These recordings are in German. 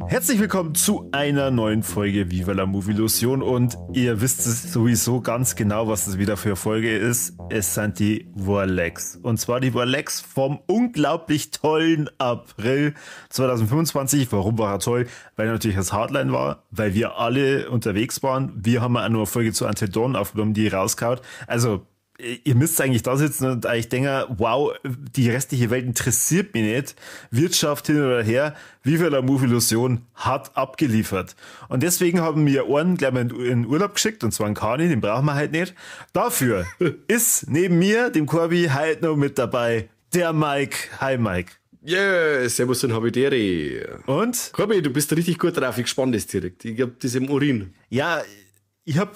Herzlich willkommen zu einer neuen Folge Viva la Movielusion und ihr wisst es sowieso ganz genau, was das wieder für eine Folge ist. Es sind die Vorlegs. Und zwar die Vorlegs vom unglaublich tollen April 2025. Warum war er toll? Weil er natürlich das Hardline war, weil wir alle unterwegs waren. Wir haben auch nur eine Folge zu Until Dawn aufgenommen, die rauskaut. Also ihr müsst eigentlich da sitzen und eigentlich denken, wow, die restliche Welt interessiert mich nicht. Wirtschaft hin oder her, Viva la Movielusion hat abgeliefert. Und deswegen haben wir einen gleich mal in Urlaub geschickt, und zwar einen Kani, den brauchen wir halt nicht. Dafür ist neben mir, dem Corby, halt noch mit dabei der Mike. Hi Mike. Yeah, servus und habideri. Und? Corby, du bist richtig gut drauf, ich gespannt ist direkt. Ich hab das im Urin. Ja, ich hab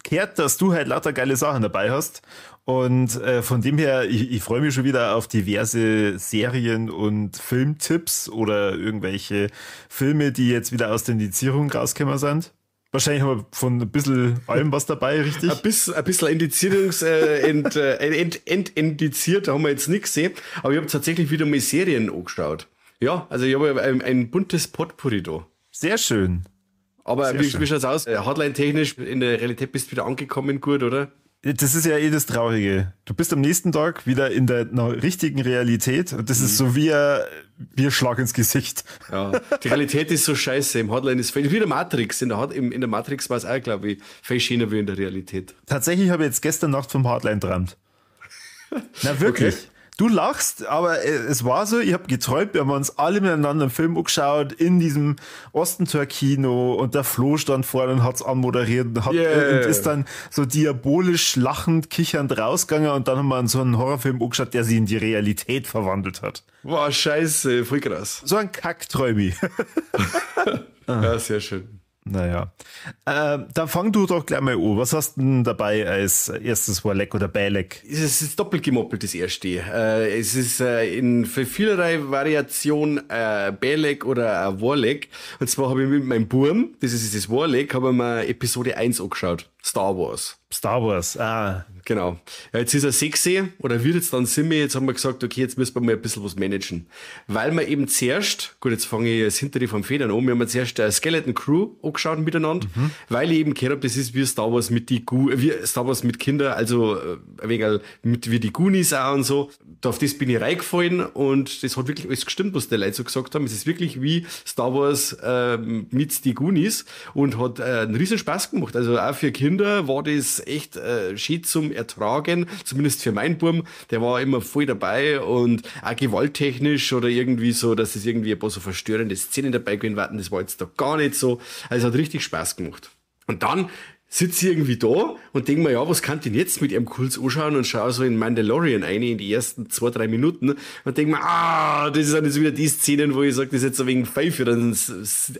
gehört, dass du halt lauter geile Sachen dabei hast und von dem her, ich freue mich schon wieder auf diverse Serien und Filmtipps oder irgendwelche Filme, die jetzt wieder aus der Indizierung rausgekommen sind. Wahrscheinlich haben wir von ein bisschen allem was dabei, richtig? Ein bisschen indiziert haben wir jetzt nichts gesehen, aber ich habe tatsächlich wieder mal Serien angeschaut. Ja, also ich habe ein buntes Potpourri da. Sehr schön. Aber wie schaut's aus? Hardline-technisch in der Realität bist du wieder angekommen, gut, oder? Das ist ja das Traurige. Du bist am nächsten Tag wieder in der richtigen Realität und das ist so wie ein Schlag ins Gesicht. Ja, die Realität ist so scheiße. Im Hardline ist wie der Matrix. In der Matrix war es auch, glaube ich, viel schöner wie in der Realität. Tatsächlich habe ich jetzt gestern Nacht vom Hardline geträumt. Na wirklich. Okay. Du lachst, aber es war so, ich habe geträumt, wir haben uns alle miteinander einen Film angeschaut in diesem Ostentor-Kino und der Flo stand vorne und hat's anmoderiert und ist dann so diabolisch lachend, kichernd rausgegangen und dann haben wir so einen Horrorfilm angeschaut, der sich in die Realität verwandelt hat. Wow, scheiße, voll krass. So ein Kackträumi. Ja, sehr schön. Naja, dann fang du doch gleich mal an. Was hast du denn dabei als erstes Vorleck oder Beileck? Es ist doppelt gemoppelt, das erste. Es ist in vielerlei Variation Beileck oder ein Vorleck. Und zwar habe ich mit meinem Burm, das ist das Vorleck, habe ich mir Episode 1 angeschaut. Star Wars. Star Wars, Genau. Ja, jetzt ist er 6 oder wird jetzt dann Simme. Jetzt haben wir gesagt, okay, jetzt müssen wir mal ein bisschen was managen. Weil wir eben zuerst, gut, jetzt fange ich das hintere vom Federn an, wir haben zuerst Skeleton Crew angeschaut miteinander, weil ich eben gehört habe, das ist wie Star Wars mit wie Star Wars mit Kindern, also ein wenig wie die Goonies auch und so. Auf das bin ich reingefallen und das hat wirklich alles gestimmt, was die Leute so gesagt haben. Es ist wirklich wie Star Wars mit die Goonies und hat einen riesen Spaß gemacht. Also auch für Kinder war das echt schön zum Ertragen, zumindest für meinen Burm. Der war immer voll dabei und auch gewalttechnisch oder irgendwie so, dass es irgendwie ein paar so verstörende Szenen dabei gewesen waren. Das war jetzt da gar nicht so. Also hat richtig Spaß gemacht. Und dann sitze ich irgendwie da und denke mir, ja, was kann ich denn jetzt mit ihrem Kurz anschauen und schaue so in Mandalorian rein in die ersten 2-3 Minuten und denke mir, das sind jetzt wieder die Szenen, wo ich sage, das ist jetzt ein wenig fein für einen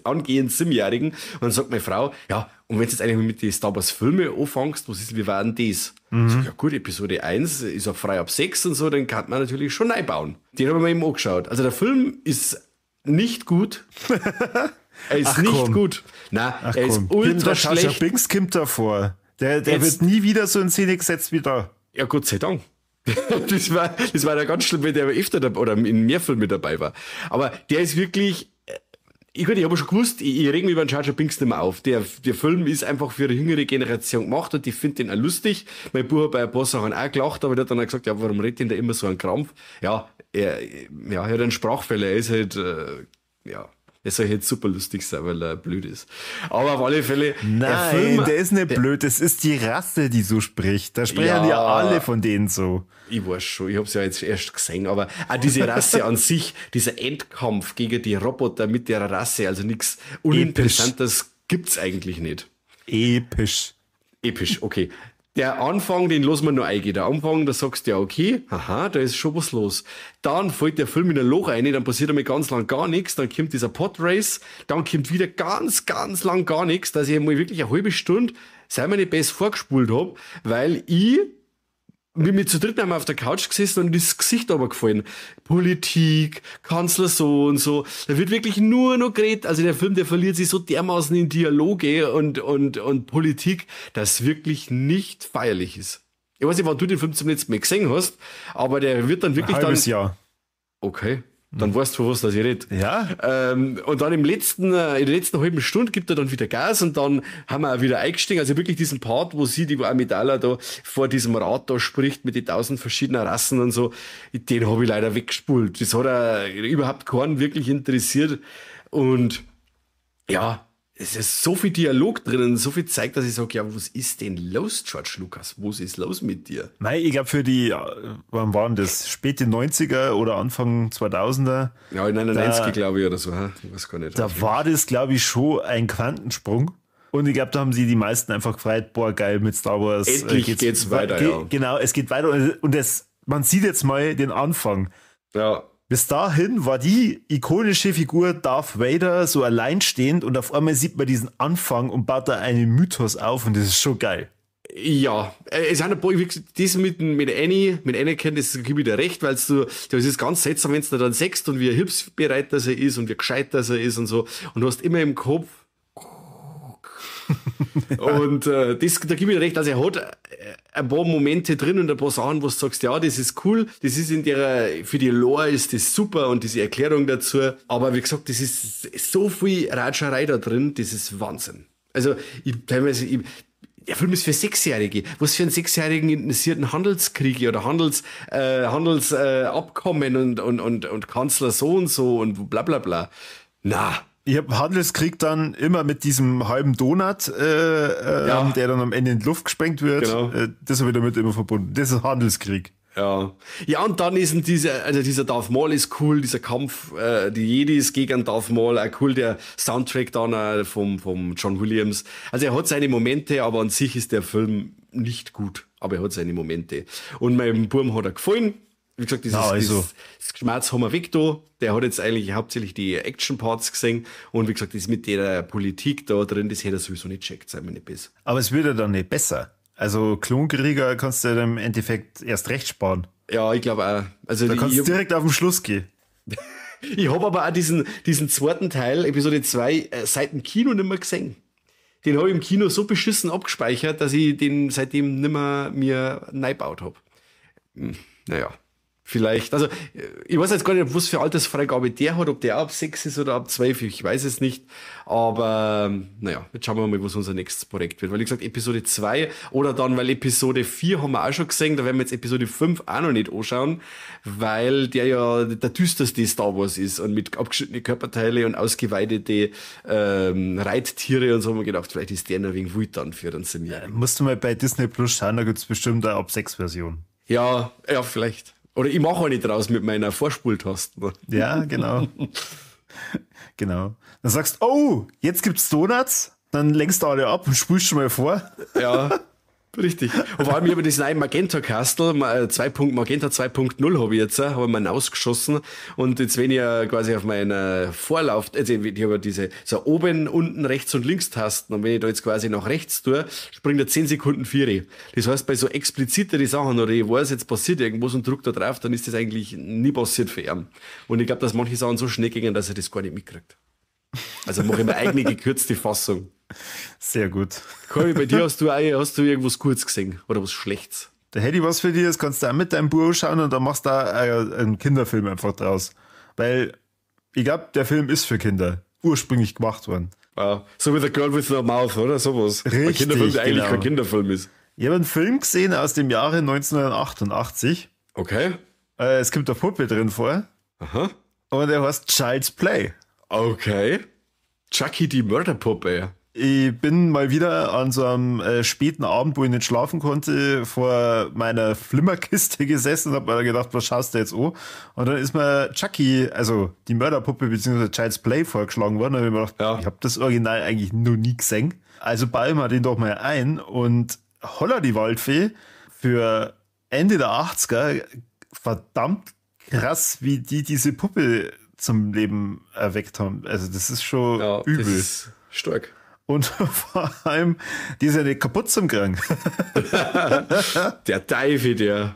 angehenden 7-Jährigen. Und dann sagt meine Frau, ja, und wenn du jetzt eigentlich mit den Star Wars Filme anfängst, wie war denn das? So, ja gut, Episode 1 ist auch frei ab 6 und so, dann kann man natürlich schon einbauen. Den haben wir eben angeschaut. Also der Film ist nicht gut. Er ist nicht gut. Nein, er ist ultra schlecht. Jar Binks kommt davor. Der wird nie wieder so in Szene gesetzt wie da. Ja, Gott sei Dank. Das war ja ganz schlimm, wenn der öfter oder in mehr Filmen dabei war. Aber der ist wirklich, ich habe schon gewusst, ich reg mich über den Jar Binks nicht mehr auf. Der Film ist einfach für eine jüngere Generation gemacht und ich finde den auch lustig. Mein Bruder hat bei ein paar Sachen auch gelacht, aber der hat dann auch gesagt, ja, warum redet denn der immer so einen Krampf? Ja, er hat einen Sprachfehler, er ist halt, er soll jetzt super lustig sein, weil er blöd ist. Aber auf alle Fälle... Nein, der ist nicht blöd. Das ist die Rasse, die so spricht. Da sprechen ja alle von denen so. Ich weiß schon, ich hab's ja jetzt erst gesehen, aber auch diese Rasse an sich, dieser Endkampf gegen die Roboter mit der Rasse, also nichts Uninteressantes gibt's eigentlich nicht. Episch, okay. Der Anfang, den lassen wir noch eingehen. Der Anfang, da sagst du ja, okay, da ist schon was los. Dann fällt der Film in ein Loch rein, dann passiert einmal ganz lang gar nichts, dann kommt dieser Podrace, dann kommt wieder ganz, ganz lang gar nichts, dass ich einmal wirklich eine halbe Stunde, sei mir nicht besser vorgespult habe, weil ich wir zu dritt haben wir auf der Couch gesessen und das Gesicht aber gefallen. Politik, Kanzler so und so. Da wird wirklich nur noch geredet. Also der Film, der verliert sich so dermaßen in Dialoge und Politik, dass wirklich nicht feierlich ist. Ich weiß nicht, wann du den Film zum letzten Mal gesehen hast, aber der wird dann wirklich Ein halbes Jahr. Okay. Dann weißt du, von was das ich rede. Ja. Und dann in der letzten halben Stunde gibt er dann wieder Gas und dann haben wir auch wieder eingestiegen. Also wirklich diesen Part, wo sie, die Amidala da vor diesem Rad da spricht mit den 1000 verschiedenen Rassen und so, den habe ich leider weggespult. Das hat er überhaupt keinen wirklich interessiert. Und ja, es ist so viel Dialog drinnen, so viel zeigt, dass ich sage, ja, was ist denn los, George Lucas? Was ist los mit dir? Nein, ich glaube für die, wann waren das? Späte 90er oder Anfang 2000er? Ja, in 91 glaube ich oder so. Ich weiß gar nicht. Da war das, glaube ich, schon ein Quantensprung. Und ich glaube, da haben sie die meisten einfach gefreut, boah, geil, mit Star Wars. Endlich geht's weiter, ja. Genau, es geht weiter. Und man sieht jetzt mal den Anfang. Ja. Bis dahin war die ikonische Figur Darth Vader so alleinstehend und auf einmal sieht man diesen Anfang und baut da einen Mythos auf und das ist schon geil. Ja, es sind ein paar, wie gesagt, das mit Anakin, das gebe ich dir recht, weil das ist ganz seltsam, wenn du dann sechst und wie hilfsbereit das er ist und wie gescheit das er ist und so und du hast immer im Kopf und da gebe ich dir recht, also er hat ein paar Momente drin und ein paar Sachen, wo du sagst, ja, das ist cool, das ist für die Lore ist das super und diese Erklärung dazu, aber wie gesagt, das ist so viel Ratscherei da drin, das ist Wahnsinn. Also, der Film ist für Sechsjährige. Was für einen Sechsjährigen interessierten Handelskriege oder Handelsabkommen und Kanzler so und so und bla bla bla. Na. Ich habe Handelskrieg dann immer mit diesem halben Donut, der dann am Ende in die Luft gesprengt wird. Genau. Das habe ich damit immer verbunden. Das ist Handelskrieg. Ja. Ja, und dann ist dieser Darth Maul ist cool, dieser Kampf, die Jedis gegen Darth Maul, auch cool, der Soundtrack dann vom John Williams. Also er hat seine Momente, aber an sich ist der Film nicht gut, aber er hat seine Momente. Und meinem Burm hat er gefallen. Wie gesagt, das Schmerz haben wir weg da. Der hat jetzt eigentlich hauptsächlich die Action-Parts gesehen. Und wie gesagt, das mit der Politik da drin, das hätte er sowieso nicht checkt, sei mir nicht besser. Aber es wird ja dann nicht besser. Also Klonkrieger kannst du ja im Endeffekt erst recht sparen. Ja, ich glaube auch. Also da kannst du direkt auf den Schluss gehen. Ich habe aber auch diesen zweiten Teil, Episode 2, seit dem Kino nicht mehr gesehen. Den habe ich im Kino so beschissen abgespeichert, dass ich den seitdem nicht mehr mir neu gebaut habe. Naja. Vielleicht, also ich weiß jetzt gar nicht, was für Altersfreigabe der hat, ob der ab 6 ist oder ab 12, ich weiß es nicht. Aber naja, jetzt schauen wir mal, was unser nächstes Projekt wird. Weil, wie gesagt, Episode 2 oder dann, weil Episode 4 haben wir auch schon gesehen, da werden wir jetzt Episode 5 auch noch nicht anschauen, weil der ja der düsterste Star Wars ist und mit abgeschnittenen Körperteile und ausgeweidete Reittiere und so haben wir gedacht, vielleicht ist der noch wegen wild dann für uns. Musst du mal bei Disney Plus schauen, da gibt es bestimmt eine ab 6 Version. Ja, vielleicht. Oder ich mache auch nicht draus mit meiner Vorspultaste. Ja, genau. Genau. Dann sagst du, oh, jetzt gibt's Donuts, dann lenkst du alle ab und spulst schon mal vor. Ja, richtig. Und vor allem, ich habe das neue Magenta Castle, Magenta 2.0 habe ich jetzt, habe ich mal ausgeschossen. Und jetzt, wenn ich quasi auf meiner Vorlauf, also ich habe diese, so oben, unten, rechts und links Tasten. Und wenn ich da jetzt quasi nach rechts tue, springt er 10 Sekunden 4. Das heißt, bei so expliziteren Sachen, oder ich weiß, jetzt passiert irgendwas und drückt da drauf, dann ist das eigentlich nie passiert für ihn. Und ich glaube, dass manche Sachen so schnell gingen, dass er das gar nicht mitkriegt. Also mache ich meine eigene gekürzte Fassung. Sehr gut. Corby, bei dir hast du irgendwas Gutes gesehen oder was Schlechtes? Da hätte ich was für dich, das kannst du auch mit deinem Buro schauen und dann machst du da einen Kinderfilm einfach draus. Weil ich glaube, der Film ist für Kinder ursprünglich gemacht worden. Wow. So wie The Girl with No Mouth, oder? Sowas. Richtig, ein Kinderfilm, der eigentlich genau. kein Kinderfilm ist. Ich habe einen Film gesehen aus dem Jahre 1988. Okay. Es kommt eine Puppe drin vor. Aha. Und der heißt Child's Play. Okay. Chucky die Mörderpuppe. Ich bin mal wieder an so einem späten Abend, wo ich nicht schlafen konnte, vor meiner Flimmerkiste gesessen und hab mir gedacht, was schaust du jetzt an? Und dann ist mir Chucky, also die Mörderpuppe bzw. Child's Play vorgeschlagen worden. Und ich hab mir gedacht, ich habe das Original eigentlich noch nie gesehen. Also bauen wir den doch mal ein. Und holla die Waldfee, für Ende der 80er, verdammt krass, wie die diese Puppe zum Leben erweckt haben. Also das ist schon übel. Das ist stark. Und vor allem, die ist ja nicht kaputt zum Kriegen. Der Teufel, der.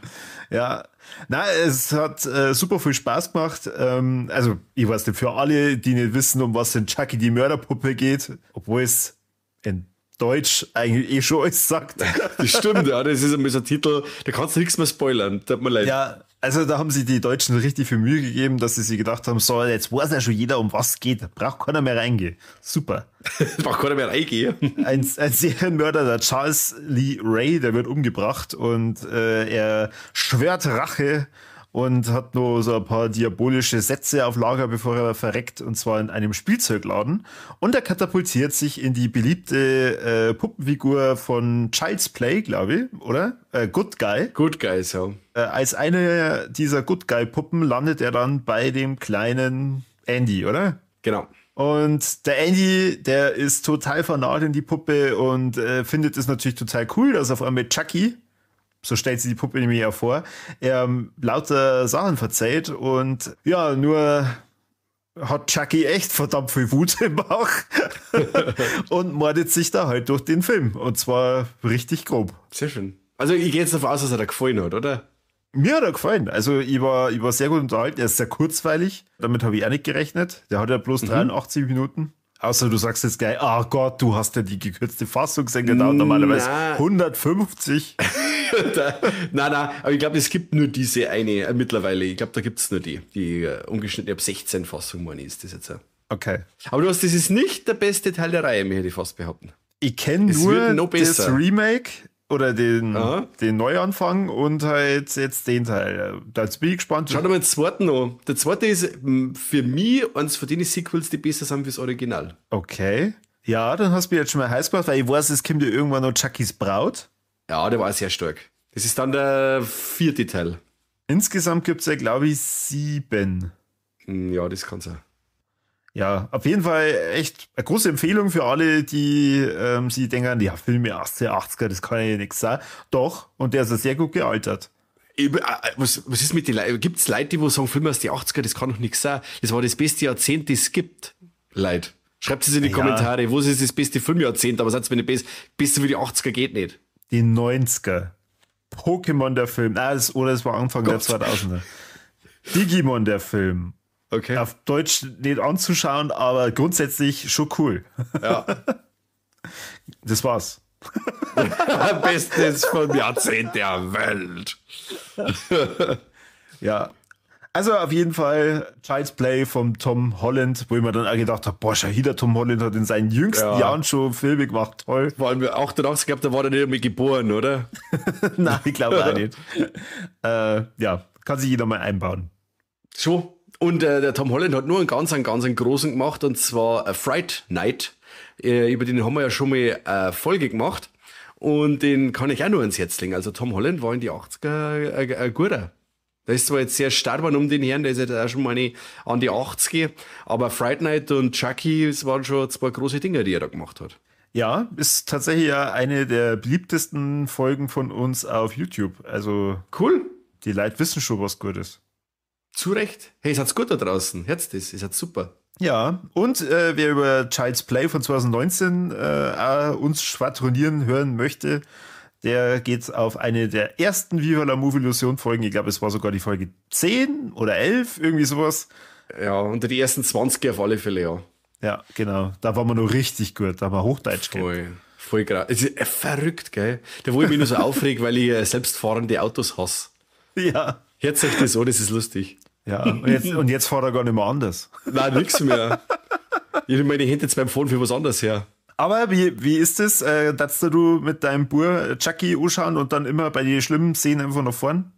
Ja, na, es hat super viel Spaß gemacht. Also, ich weiß nicht, für alle, die nicht wissen, um was in Chucky die Mörderpuppe geht, obwohl es in Deutsch eigentlich eh schon alles sagt. Das stimmt, ja, das ist einmal so ein Titel, da kannst du nichts mehr spoilern, tut mir leid. Ja, also da haben sich die Deutschen richtig viel Mühe gegeben, dass sie sich gedacht haben, so, jetzt weiß ja schon jeder, um was es geht. Braucht keiner mehr reingehen. Super. Braucht keiner mehr reingehen. Ein Serienmörder, der Charles Lee Ray, der wird umgebracht und er schwört Rache und hat nur so ein paar diabolische Sätze auf Lager, bevor er verreckt, und zwar in einem Spielzeugladen. Und er katapultiert sich in die beliebte Puppenfigur von Child's Play, glaube ich, oder? Good Guy. Good Guys, ja. Als eine dieser Good Guy-Puppen landet er dann bei dem kleinen Andy, oder? Genau. Und der Andy, der ist total vernarrt in die Puppe und findet es natürlich total cool, dass auf einmal Chucky, so stellt sie die Puppe nämlich ja vor, er lauter Sachen verzeiht und ja, nur hat Chucky echt verdammt viel Wut im Bauch und mordet sich da halt durch den Film. Und zwar richtig grob. Sehr schön. Also ich gehe jetzt davon aus, dass er da gefallen hat, oder? Mir hat er gefallen. Also ich war sehr gut unterhalten. Er ist sehr kurzweilig. Damit habe ich auch nicht gerechnet. Der hat ja bloß 83 Minuten. Außer du sagst jetzt gleich, ah Gott, du hast ja die gekürzte Fassung gesehen. Der dauert normalerweise 150. Nein, aber ich glaube, es gibt nur diese eine mittlerweile. Ich glaube, da gibt es nur die umgeschnitten ab 16 Fassung, meine ist das jetzt. Okay. Aber das ist nicht der beste Teil der Reihe, möchte ich fast behaupten. Ich kenne nur das Remake oder den Neuanfang und halt jetzt den Teil. Da bin ich gespannt. Schau dir mal den zweiten an. Der zweite ist für mich eines von den Sequels, die besser sind wie das Original. Okay. Ja, dann hast du mich jetzt schon mal heiß gemacht, weil ich weiß, es kommt ja irgendwann noch Chuckys Braut. Ja, der war sehr stark. Das ist dann der 4. Teil. Insgesamt gibt es ja, glaube ich, 7. Ja, das kann sein. Ja, auf jeden Fall echt eine große Empfehlung für alle, die sie denken, ja, Filme aus der 80er, das kann ja nichts sein. Doch, und der ist ja sehr gut gealtert. Was ist mit den Leuten? Gibt es Leute, die sagen, Filme aus den 80er, das kann doch nichts sein. Das war das beste Jahrzehnt, das es gibt. Leute. Schreibt es in die Kommentare, wo ist das beste Filmjahrzehnt, aber sagt mir nicht, besser wie die 80er geht nicht. Die 90er. Pokémon der Film. Oder es war Anfang der 2000er. Digimon der Film. Okay. Auf Deutsch nicht anzuschauen, aber grundsätzlich schon cool. Ja. Das war's. Bestes vom Jahrzehnt der Welt. Ja. Also auf jeden Fall Child's Play vom Tom Holland, wo ich mir dann auch gedacht habe, boah, der Tom Holland hat in seinen jüngsten Jahren schon Filme gemacht, toll. Vor allem 88, glaube da war der nicht mehr geboren, oder? Nein, ich glaube auch nicht. Ja, kann sich jeder mal einbauen. Schon. Und der Tom Holland hat nur einen ganz großen gemacht, und zwar Fright Night. Über den haben wir ja schon mal eine Folge gemacht. Und den kann ich auch nur ans Herz legen. Also Tom Holland war in die 80er ein guter. Da ist zwar jetzt sehr stark um den Herrn, der ist jetzt auch schon mal an die 80er, aber Fright Night und Chucky, es waren schon 2 große Dinge, die er da gemacht hat. Ja, ist tatsächlich ja eine der beliebtesten Folgen von uns auf YouTube. Also cool. Die Leute wissen schon, was gut ist. Zu Recht. Hey, es hat's gut da draußen. Hört's das? Es hat super. Ja, und wer über Child's Play von 2019 uns schwadronieren hören möchte, der geht auf eine der ersten Viva la Movie-Illusion Folgen. Ich glaube, es war sogar die Folge 10 oder 11, irgendwie sowas. Ja, unter die ersten 20 auf alle Fälle, ja. Ja, genau. Da waren wir noch richtig gut. Da haben wir Hochdeutsch gehabt. Voll gerade. Es ist verrückt, gell? Da wo ich mich nur so aufreg, weil ich selbstfahrende Autos hasse. Ja. Hört sich das an, das ist lustig. Ja, und jetzt fährt er gar nicht mehr anders. Nein, nix mehr. Ich nehme meine Hände jetzt beim Fahren für was anderes her. Aber wie ist es, dass du mit deinem Bur Chucky anschauen und dann immer bei den schlimmen Szenen einfach nach vorn?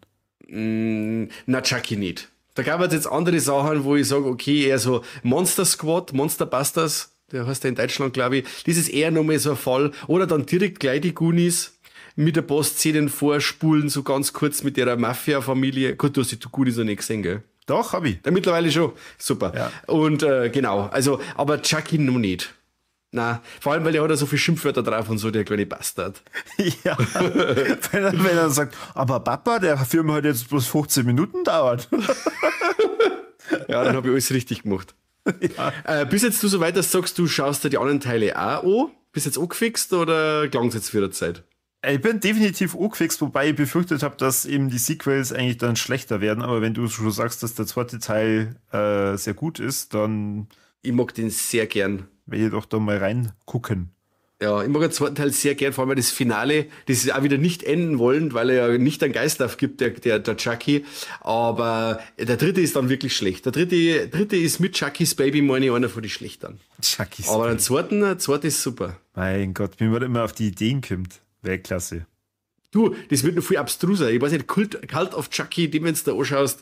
Na, Chucky nicht. Da gab es jetzt andere Sachen, wo ich sage, okay, eher so Monster Squad, Monster Busters, der heißt ja in Deutschland, glaube ich. Das ist eher nochmal so ein Fall. Oder dann direkt gleich die Goonies mit ein paar Szenen vorspulen, so ganz kurz mit ihrer Mafia-Familie. Gut, du hast die Goonies noch nicht gesehen, gell? Doch, hab ich. Ja, mittlerweile schon. Super. Ja. Und genau, also, aber Chucky noch nicht. Na, vor allem, weil er hat ja so viel Schimpfwörter drauf und so, der kleine Bastard. Ja, wenn er sagt, aber Papa, der Film hat jetzt bloß 15 Minuten dauert. Ja, dann habe ich alles richtig gemacht. Ja. Bis jetzt du so weit, dass du sagst, du schaust dir die anderen Teile auch an. Bist du jetzt angefixt oder klang es jetzt für die Zeit? Ich bin definitiv angefixt, wobei ich befürchtet habe, dass eben die Sequels eigentlich dann schlechter werden. Aber wenn du schon sagst, dass der zweite Teil sehr gut ist, dann Ich mag den sehr gern. werde ich doch da mal reingucken. Ja, ich mag den zweiten Teil sehr gern, vor allem das Finale, das ist auch wieder nicht enden wollen, weil er ja nicht einen Geist aufgibt, der Chucky. Aber der dritte ist dann wirklich schlecht. Der dritte ist mit Chuckys Baby, meine ich, einer von den schlechteren. Chucky's Aber der zweite ist super. Mein Gott, wie man immer auf die Ideen kommt. Weltklasse. Du, das wird noch viel abstruser. Ich weiß nicht, Cult of Chucky, den, wenn du da anschaust,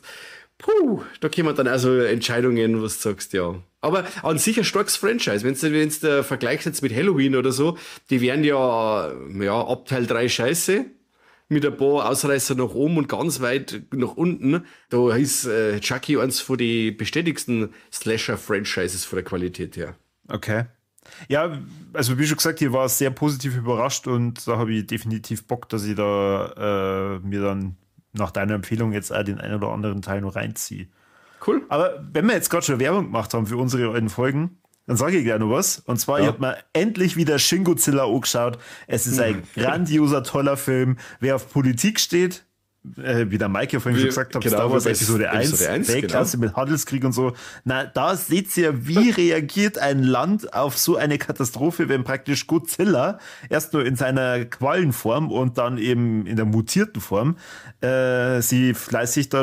da kommen dann also Entscheidungen, was du sagst, ja. Aber an sich ein starkes Franchise. Wenn du vergleichst jetzt mit Halloween oder so, die wären ja ab Teil 3 scheiße, mit ein paar Ausreißer nach oben und ganz weit nach unten. Da ist Chucky eins von den bestätigsten Slasher-Franchises von der Qualität her. Okay. Ja, also wie schon gesagt, ich war sehr positiv überrascht und da habe ich definitiv Bock, dass ich da mir dann nach deiner Empfehlung jetzt auch den einen oder anderen Teil noch reinziehe. Cool. Aber wenn wir jetzt gerade schon Werbung gemacht haben für unsere alten Folgen, dann sage ich gleich noch was. Und zwar, ich habe mir endlich wieder Shin Godzilla angeschaut. Es ist ein grandioser, toller Film. Wer auf Politik steht, wie der Mike ja vorhin schon gesagt hat, genau, Star Wars Episode 1, Weltklasse mit Handelskrieg und so. Na, da seht ihr, wie reagiert ein Land auf so eine Katastrophe, wenn praktisch Godzilla erst nur in seiner Quallenform und dann eben in der mutierten Form sie fleißig da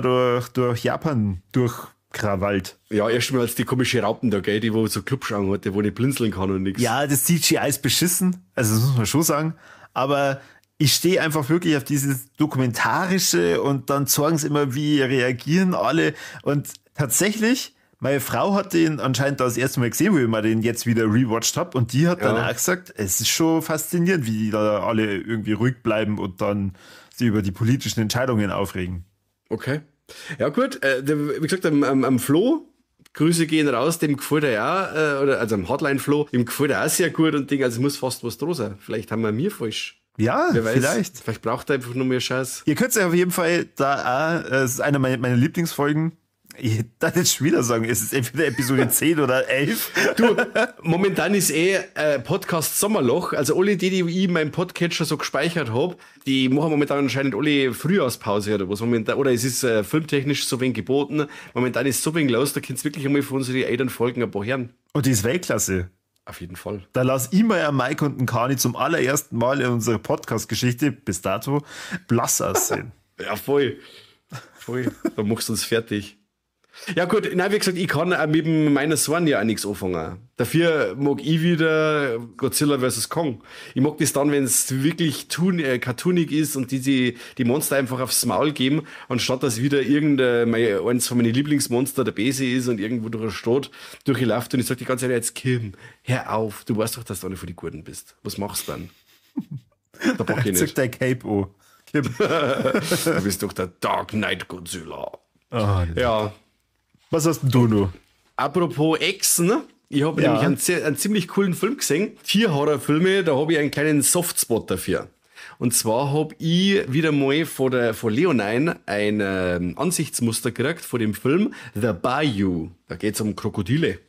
durch Japan durchkrawallt. Ja, erstmal als die komische Raupen da, gell, die wo so Clubschauen hatte, wo nicht blinzeln kann und nichts. Ja, das CGI ist beschissen, also das muss man schon sagen, aber ich stehe einfach wirklich auf dieses Dokumentarische und dann zeigen sie immer, wie reagieren alle. Und tatsächlich, meine Frau hat den anscheinend das erste Mal gesehen, wo ich mal den jetzt wieder rewatcht habe. Und die hat dann auch gesagt, es ist schon faszinierend, wie die da alle irgendwie ruhig bleiben und dann sich über die politischen Entscheidungen aufregen. Okay. Ja gut, wie gesagt, am Flo, Grüße gehen raus, dem gefällt er ja, also am Hotline-Flo, dem gefällt er auch sehr gut und Ding, also es muss fast was dran sein. Vielleicht haben wir mir falsch. Ja, wer weiß, vielleicht. Vielleicht braucht er einfach nur mehr Scheiß. Ihr könnt es auf jeden Fall da auch, es ist eine meiner Lieblingsfolgen. Ich darf jetzt schon wieder sagen, es ist entweder Episode 10 oder 11. Du, momentan ist Podcast Sommerloch. Also alle die ich in meinem Podcatcher so gespeichert habe, die machen momentan anscheinend alle Frühjahrspause oder was. Momentan, oder es ist filmtechnisch so wenig geboten. Momentan ist so wenig los, da könnt ihr wirklich einmal von unseren älteren Folgen ein paar hören. Und die ist Weltklasse. Auf jeden Fall. Da lass ich mal Mike und den Kani zum allerersten Mal in unserer Podcast-Geschichte bis dato blass aussehen. Ja, voll. Da machst du uns fertig. Ja gut, nein, wie gesagt, ich kann auch mit meiner Sohn ja auch nichts anfangen. Dafür mag ich wieder Godzilla vs. Kong. Ich mag das dann, wenn es wirklich cartoonig ist und die Monster einfach aufs Maul geben, anstatt dass wieder eins von meinen Lieblingsmonster der Bese ist und irgendwo durch eine Stadt durchläuft und ich sag die ganze Zeit, jetzt Kim, hör auf, du weißt doch, dass du einer von den Guten bist. Was machst du dann? Da pack ich nicht. Zück dein Cape an. Kim. Du bist doch der Dark Knight Godzilla. Oh, ja. Was hast denn du noch? Apropos Echsen, ich habe nämlich einen ziemlich coolen Film gesehen. Tierhorrorfilme, da habe ich einen kleinen Softspot dafür. Und zwar habe ich wieder mal von Leonine ein Ansichtsmuster gekriegt von dem Film The Bayou. Da geht es um Krokodile.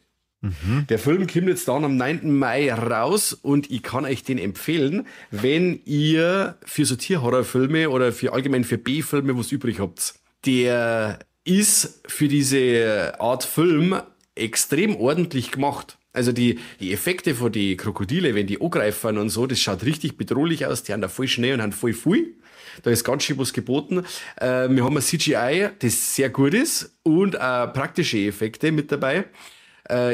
Der Film kommt jetzt dann am 9. Mai raus und ich kann euch den empfehlen, wenn ihr für so Tierhorrorfilme oder allgemein für B-Filme was übrig habt. Der ist für diese Art Film extrem ordentlich gemacht. Also die Effekte von die Krokodile, wenn die angreifen und so, das schaut richtig bedrohlich aus. Die haben da voll Schnee und haben voll viel. Da ist ganz schön was geboten. Wir haben ein CGI, das sehr gut ist und praktische Effekte mit dabei.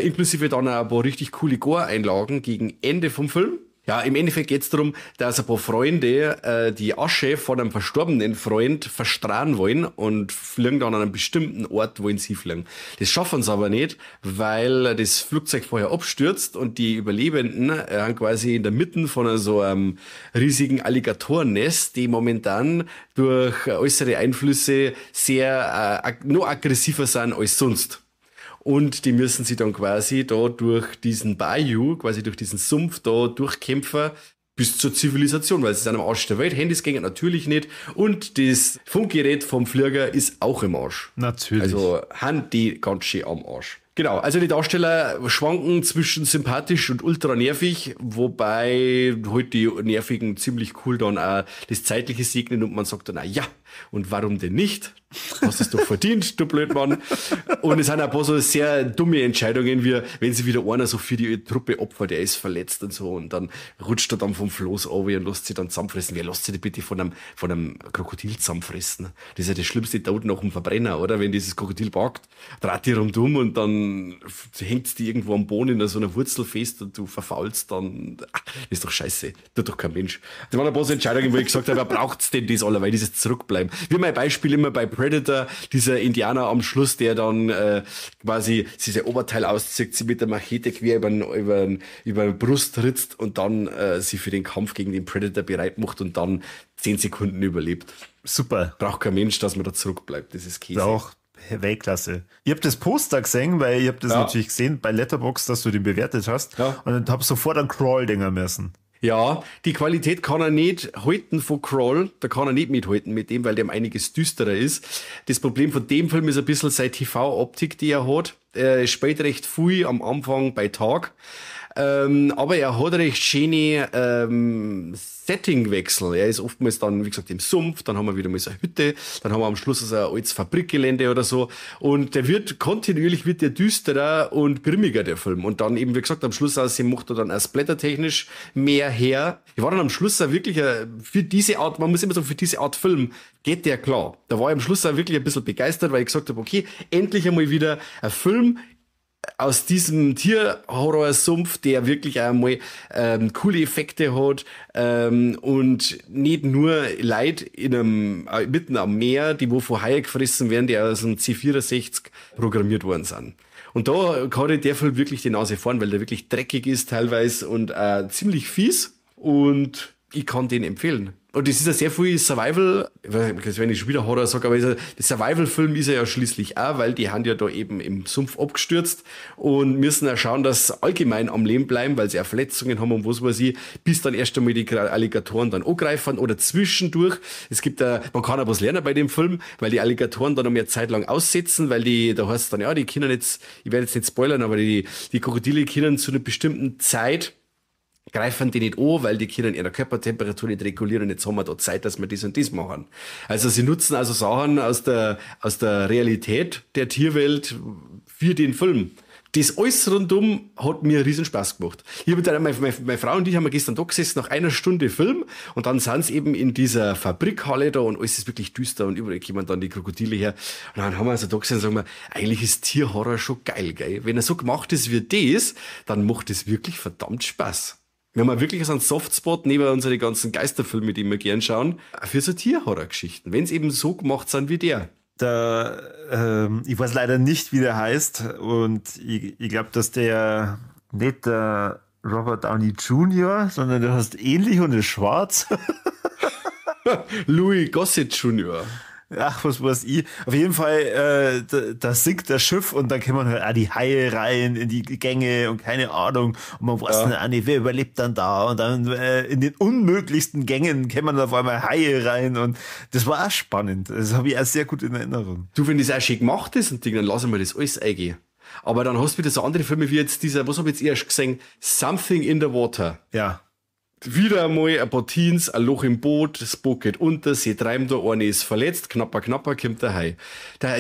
Inklusive dann auch ein paar richtig coole Gore-Einlagen gegen Ende vom Film. Ja, im Endeffekt geht es darum, dass ein paar Freunde die Asche von einem verstorbenen Freund verstrahlen wollen und fliegen dann an einem bestimmten Ort, wollen sie fliegen. Das schaffen sie aber nicht, weil das Flugzeug vorher abstürzt und die Überlebenden haben quasi in der Mitte von so einem riesigen Alligatorennest, die momentan durch äußere Einflüsse sehr noch aggressiver sind als sonst. Und die müssen sie dann quasi da durch diesen Bayou, quasi durch diesen Sumpf da durchkämpfen bis zur Zivilisation, weil sie sind am Arsch der Welt. Handys gehen natürlich nicht. Und das Funkgerät vom Flieger ist auch im Arsch. Natürlich. Also haben die ganz schön am Arsch. Genau, also die Darsteller schwanken zwischen sympathisch und ultra nervig, wobei halt die Nervigen ziemlich cool dann auch das Zeitliche segnen und man sagt dann auch, ja, und warum denn nicht? Hast es doch verdient, du Blödmann. Und es sind auch ein paar so sehr dumme Entscheidungen, wie wenn sie wieder einer so für die Truppe opfert, der ist verletzt und so, und dann rutscht er dann vom Floß runter und lässt sich dann zusammenfressen. Wer lässt sich denn bitte von einem Krokodil zusammenfressen? Das ist ja das schlimmste Tod nach dem Verbrenner, oder? Wenn dieses Krokodil packt, dreht die rundum und dann hängt die irgendwo am Boden in so einer Wurzel fest und du verfaulst dann. Das ist doch scheiße. Tut doch kein Mensch. Das waren ein paar so Entscheidungen, wo ich gesagt habe, wer braucht's denn das allerweil, dieses Zurückbleiben? Wie mein Beispiel immer bei Predator, dieser Indianer am Schluss, der dann quasi sich sein Oberteil auszieht, sie mit der Machete quer über die Brust ritzt und dann sie für den Kampf gegen den Predator bereit macht und dann 10 Sekunden überlebt. Super. Braucht kein Mensch, dass man da zurückbleibt. Das ist Käse. Auch Weltklasse. Ich habe das Poster gesehen, weil ich habe das natürlich gesehen bei Letterboxd, dass du den bewertet hast. Ja. Und dann habe sofort an Crawl denken müssen. Ja, die Qualität kann er nicht halten von Crawl, da kann er nicht mithalten mit dem, weil der um einiges düsterer ist. Das Problem von dem Film ist ein bisschen seine TV-Optik, die er hat. Er spielt recht viel am Anfang bei Tag, aber er hat recht schöne Settingwechsel. Er ist oftmals dann, wie gesagt, im Sumpf, dann haben wir wieder mal so eine Hütte, dann haben wir am Schluss so ein altes Fabrikgelände oder so, und der wird kontinuierlich düsterer und grimmiger, der Film, und dann eben, wie gesagt, am Schluss macht er dann auch splattertechnisch mehr her. Ich war dann am Schluss auch wirklich für diese Art, man muss immer sagen, für diese Art Film geht der klar. Da war ich am Schluss auch wirklich ein bisschen begeistert, weil ich gesagt habe, okay, endlich einmal wieder ein Film aus diesem Tierhorror-Sumpf, der wirklich einmal coole Effekte hat und nicht nur Leute mitten am Meer, die wo von Haie gefressen werden, die aus dem C64 programmiert worden sind. Und da kann der Film wirklich die Nase vorn, weil der wirklich dreckig ist teilweise und ziemlich fies, und ich kann den empfehlen. Und das ist ja sehr viel Survival, wenn ich schon wieder Horror sage, aber der Survival-Film ist er ja schließlich auch, weil die haben ja da eben im Sumpf abgestürzt und müssen auch schauen, dass sie allgemein am Leben bleiben, weil sie auch Verletzungen haben und was weiß ich, bis dann erst einmal die Alligatoren dann angreifen oder zwischendurch. Es gibt man kann auch was lernen bei dem Film, weil die Alligatoren dann noch mehr Zeit lang aussetzen, weil da heißt es dann, ja, die können jetzt, ich werde jetzt nicht spoilern, aber die Krokodile können zu einer bestimmten Zeit greifen die nicht an, weil die können ihre Körpertemperatur nicht regulieren, und jetzt haben wir da Zeit, dass wir das und das machen. Also sie nutzen also Sachen aus der Realität der Tierwelt für den Film. Das alles rundum hat mir riesen Spaß gemacht. Ich habe dann meine Frau und ich haben gestern da gesessen, nach einer Stunde Film, und dann sind sie eben in dieser Fabrikhalle da und alles ist wirklich düster und überall kommen dann die Krokodile her. Und dann haben wir also da gesessen und sagen wir, eigentlich ist Tierhorror schon geil, gell? Wenn er so gemacht ist wie das, dann macht es wirklich verdammt Spaß. Wir haben wirklich so einen Softspot neben unsere ganzen Geisterfilme, die wir gern schauen, für so Tierhorror-Geschichten, wenn es eben so gemacht sind wie der. Ich weiß leider nicht, wie der heißt, und ich glaube, dass der nicht der Robert Downey Jr., sondern der heißt ähnlich und ist schwarz. Louis Gossett Jr. Ach, was weiß ich. Auf jeden Fall, da sinkt das Schiff und dann kommen halt auch die Haie rein in die Gänge und keine Ahnung. Und man weiß dann auch nicht, wer überlebt dann da. Und dann in den unmöglichsten Gängen kommen dann auf einmal Haie rein. Und das war auch spannend. Das habe ich auch sehr gut in Erinnerung. Du, wenn das auch schön gemacht ist und Ding, dann lassen wir das alles eingehen. Aber dann hast du wieder so andere Filme wie jetzt dieser, was habe ich jetzt erst gesehen? Something in the Water. Ja. Wieder einmal ein paar Teens, ein Loch im Boot, das Boot geht unter, sie treiben da, eine ist verletzt, knapper, kommt der Hai.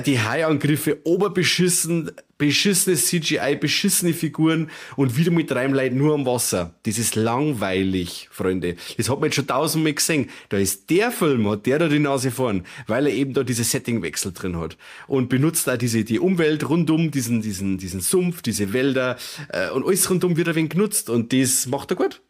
Die Haiangriffe, oberbeschissen, beschissenes CGI, beschissene Figuren und wieder mit drei Leuten nur am Wasser. Das ist langweilig, Freunde. Das hat man jetzt schon tausendmal gesehen. Da ist der Film, hat der da die Nase vorn, weil er eben da diese Settingwechsel drin hat. Und benutzt auch die Umwelt rundum, diesen Sumpf, diese Wälder, und alles rundum wird ein wenig genutzt und das macht er gut.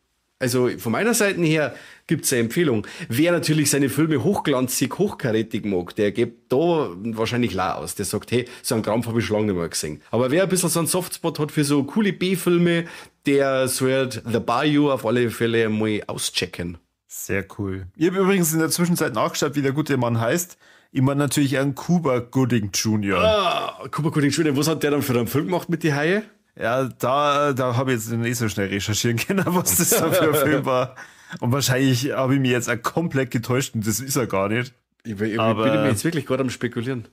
Also von meiner Seite her gibt's eine Empfehlung. Wer natürlich seine Filme hochglanzig, hochkarätig mag, der gibt da wahrscheinlich la aus. Der sagt, hey, so einen Krampf habe ich schon lange nicht mehr gesehen. Aber wer ein bisschen so einen Softspot hat für so coole B-Filme, der sollte The Bayou auf alle Fälle mal auschecken. Sehr cool. Ich habe übrigens in der Zwischenzeit nachgeschaut, wie der gute Mann heißt. Ich meine natürlich an Cuba Gooding Jr. Cuba Gooding Jr., was hat der dann für einen Film gemacht mit die Haie? Ja, da habe ich jetzt nicht so schnell recherchieren können, was das da für ein Film war. Und wahrscheinlich habe ich mich jetzt auch komplett getäuscht und das ist er gar nicht. Ich bin mir jetzt wirklich gerade am Spekulieren.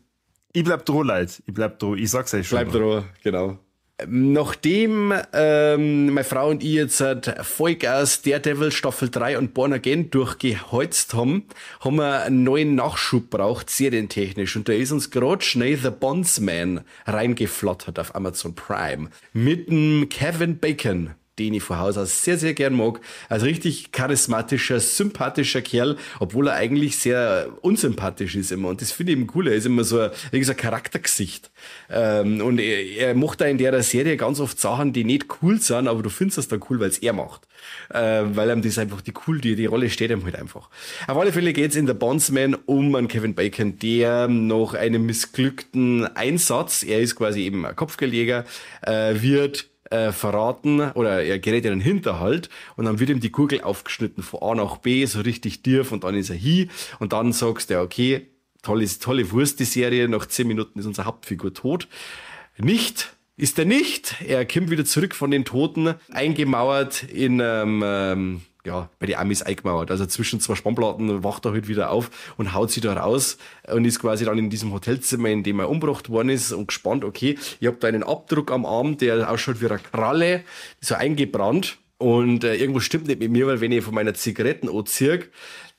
Ich bleib droh, Leute. Ich bleib droh. Ich sag's euch schon. Bleib droh, genau. Nachdem meine Frau und ich jetzt Vollgas Daredevil Staffel 3 und Born Again durchgeholzt haben wir einen neuen Nachschub braucht, serientechnisch. Und da ist uns gerade schnell The Bondsman reingeflattert auf Amazon Prime. Mit dem Kevin Bacon, den ich von Haus aus sehr, sehr gern mag. Also richtig charismatischer, sympathischer Kerl, obwohl er eigentlich sehr unsympathisch ist immer. Und das finde ich eben cool. Er ist immer so ein Charaktergesicht. Und er macht da in der Serie ganz oft Sachen, die nicht cool sind, aber du findest das dann cool, weil es er macht. Weil ihm das einfach die Rolle steht ihm halt einfach. Auf alle Fälle geht es in The Bondsman um einen Kevin Bacon, der nach einem missglückten Einsatz, er ist quasi eben ein Kopfgeldjäger, wird verraten oder er gerät in einen Hinterhalt und dann wird ihm die Gurgel aufgeschnitten von A nach B, so richtig tief und dann ist er hier und dann sagst du, okay, tolle Wurst die Serie, nach 10 Minuten ist unsere Hauptfigur tot. Nicht, ist er nicht, er kommt wieder zurück von den Toten, eingemauert in bei den Amis eingemauert. Also zwischen zwei Spannplatten wacht er halt wieder auf und haut sie da raus und ist quasi dann in diesem Hotelzimmer, in dem er umgebracht worden ist und gespannt, okay, ich habe da einen Abdruck am Arm, der ausschaut wie eine Kralle, so eingebrannt und irgendwo stimmt nicht mit mir, weil wenn ich von meiner Zigaretten anziehe,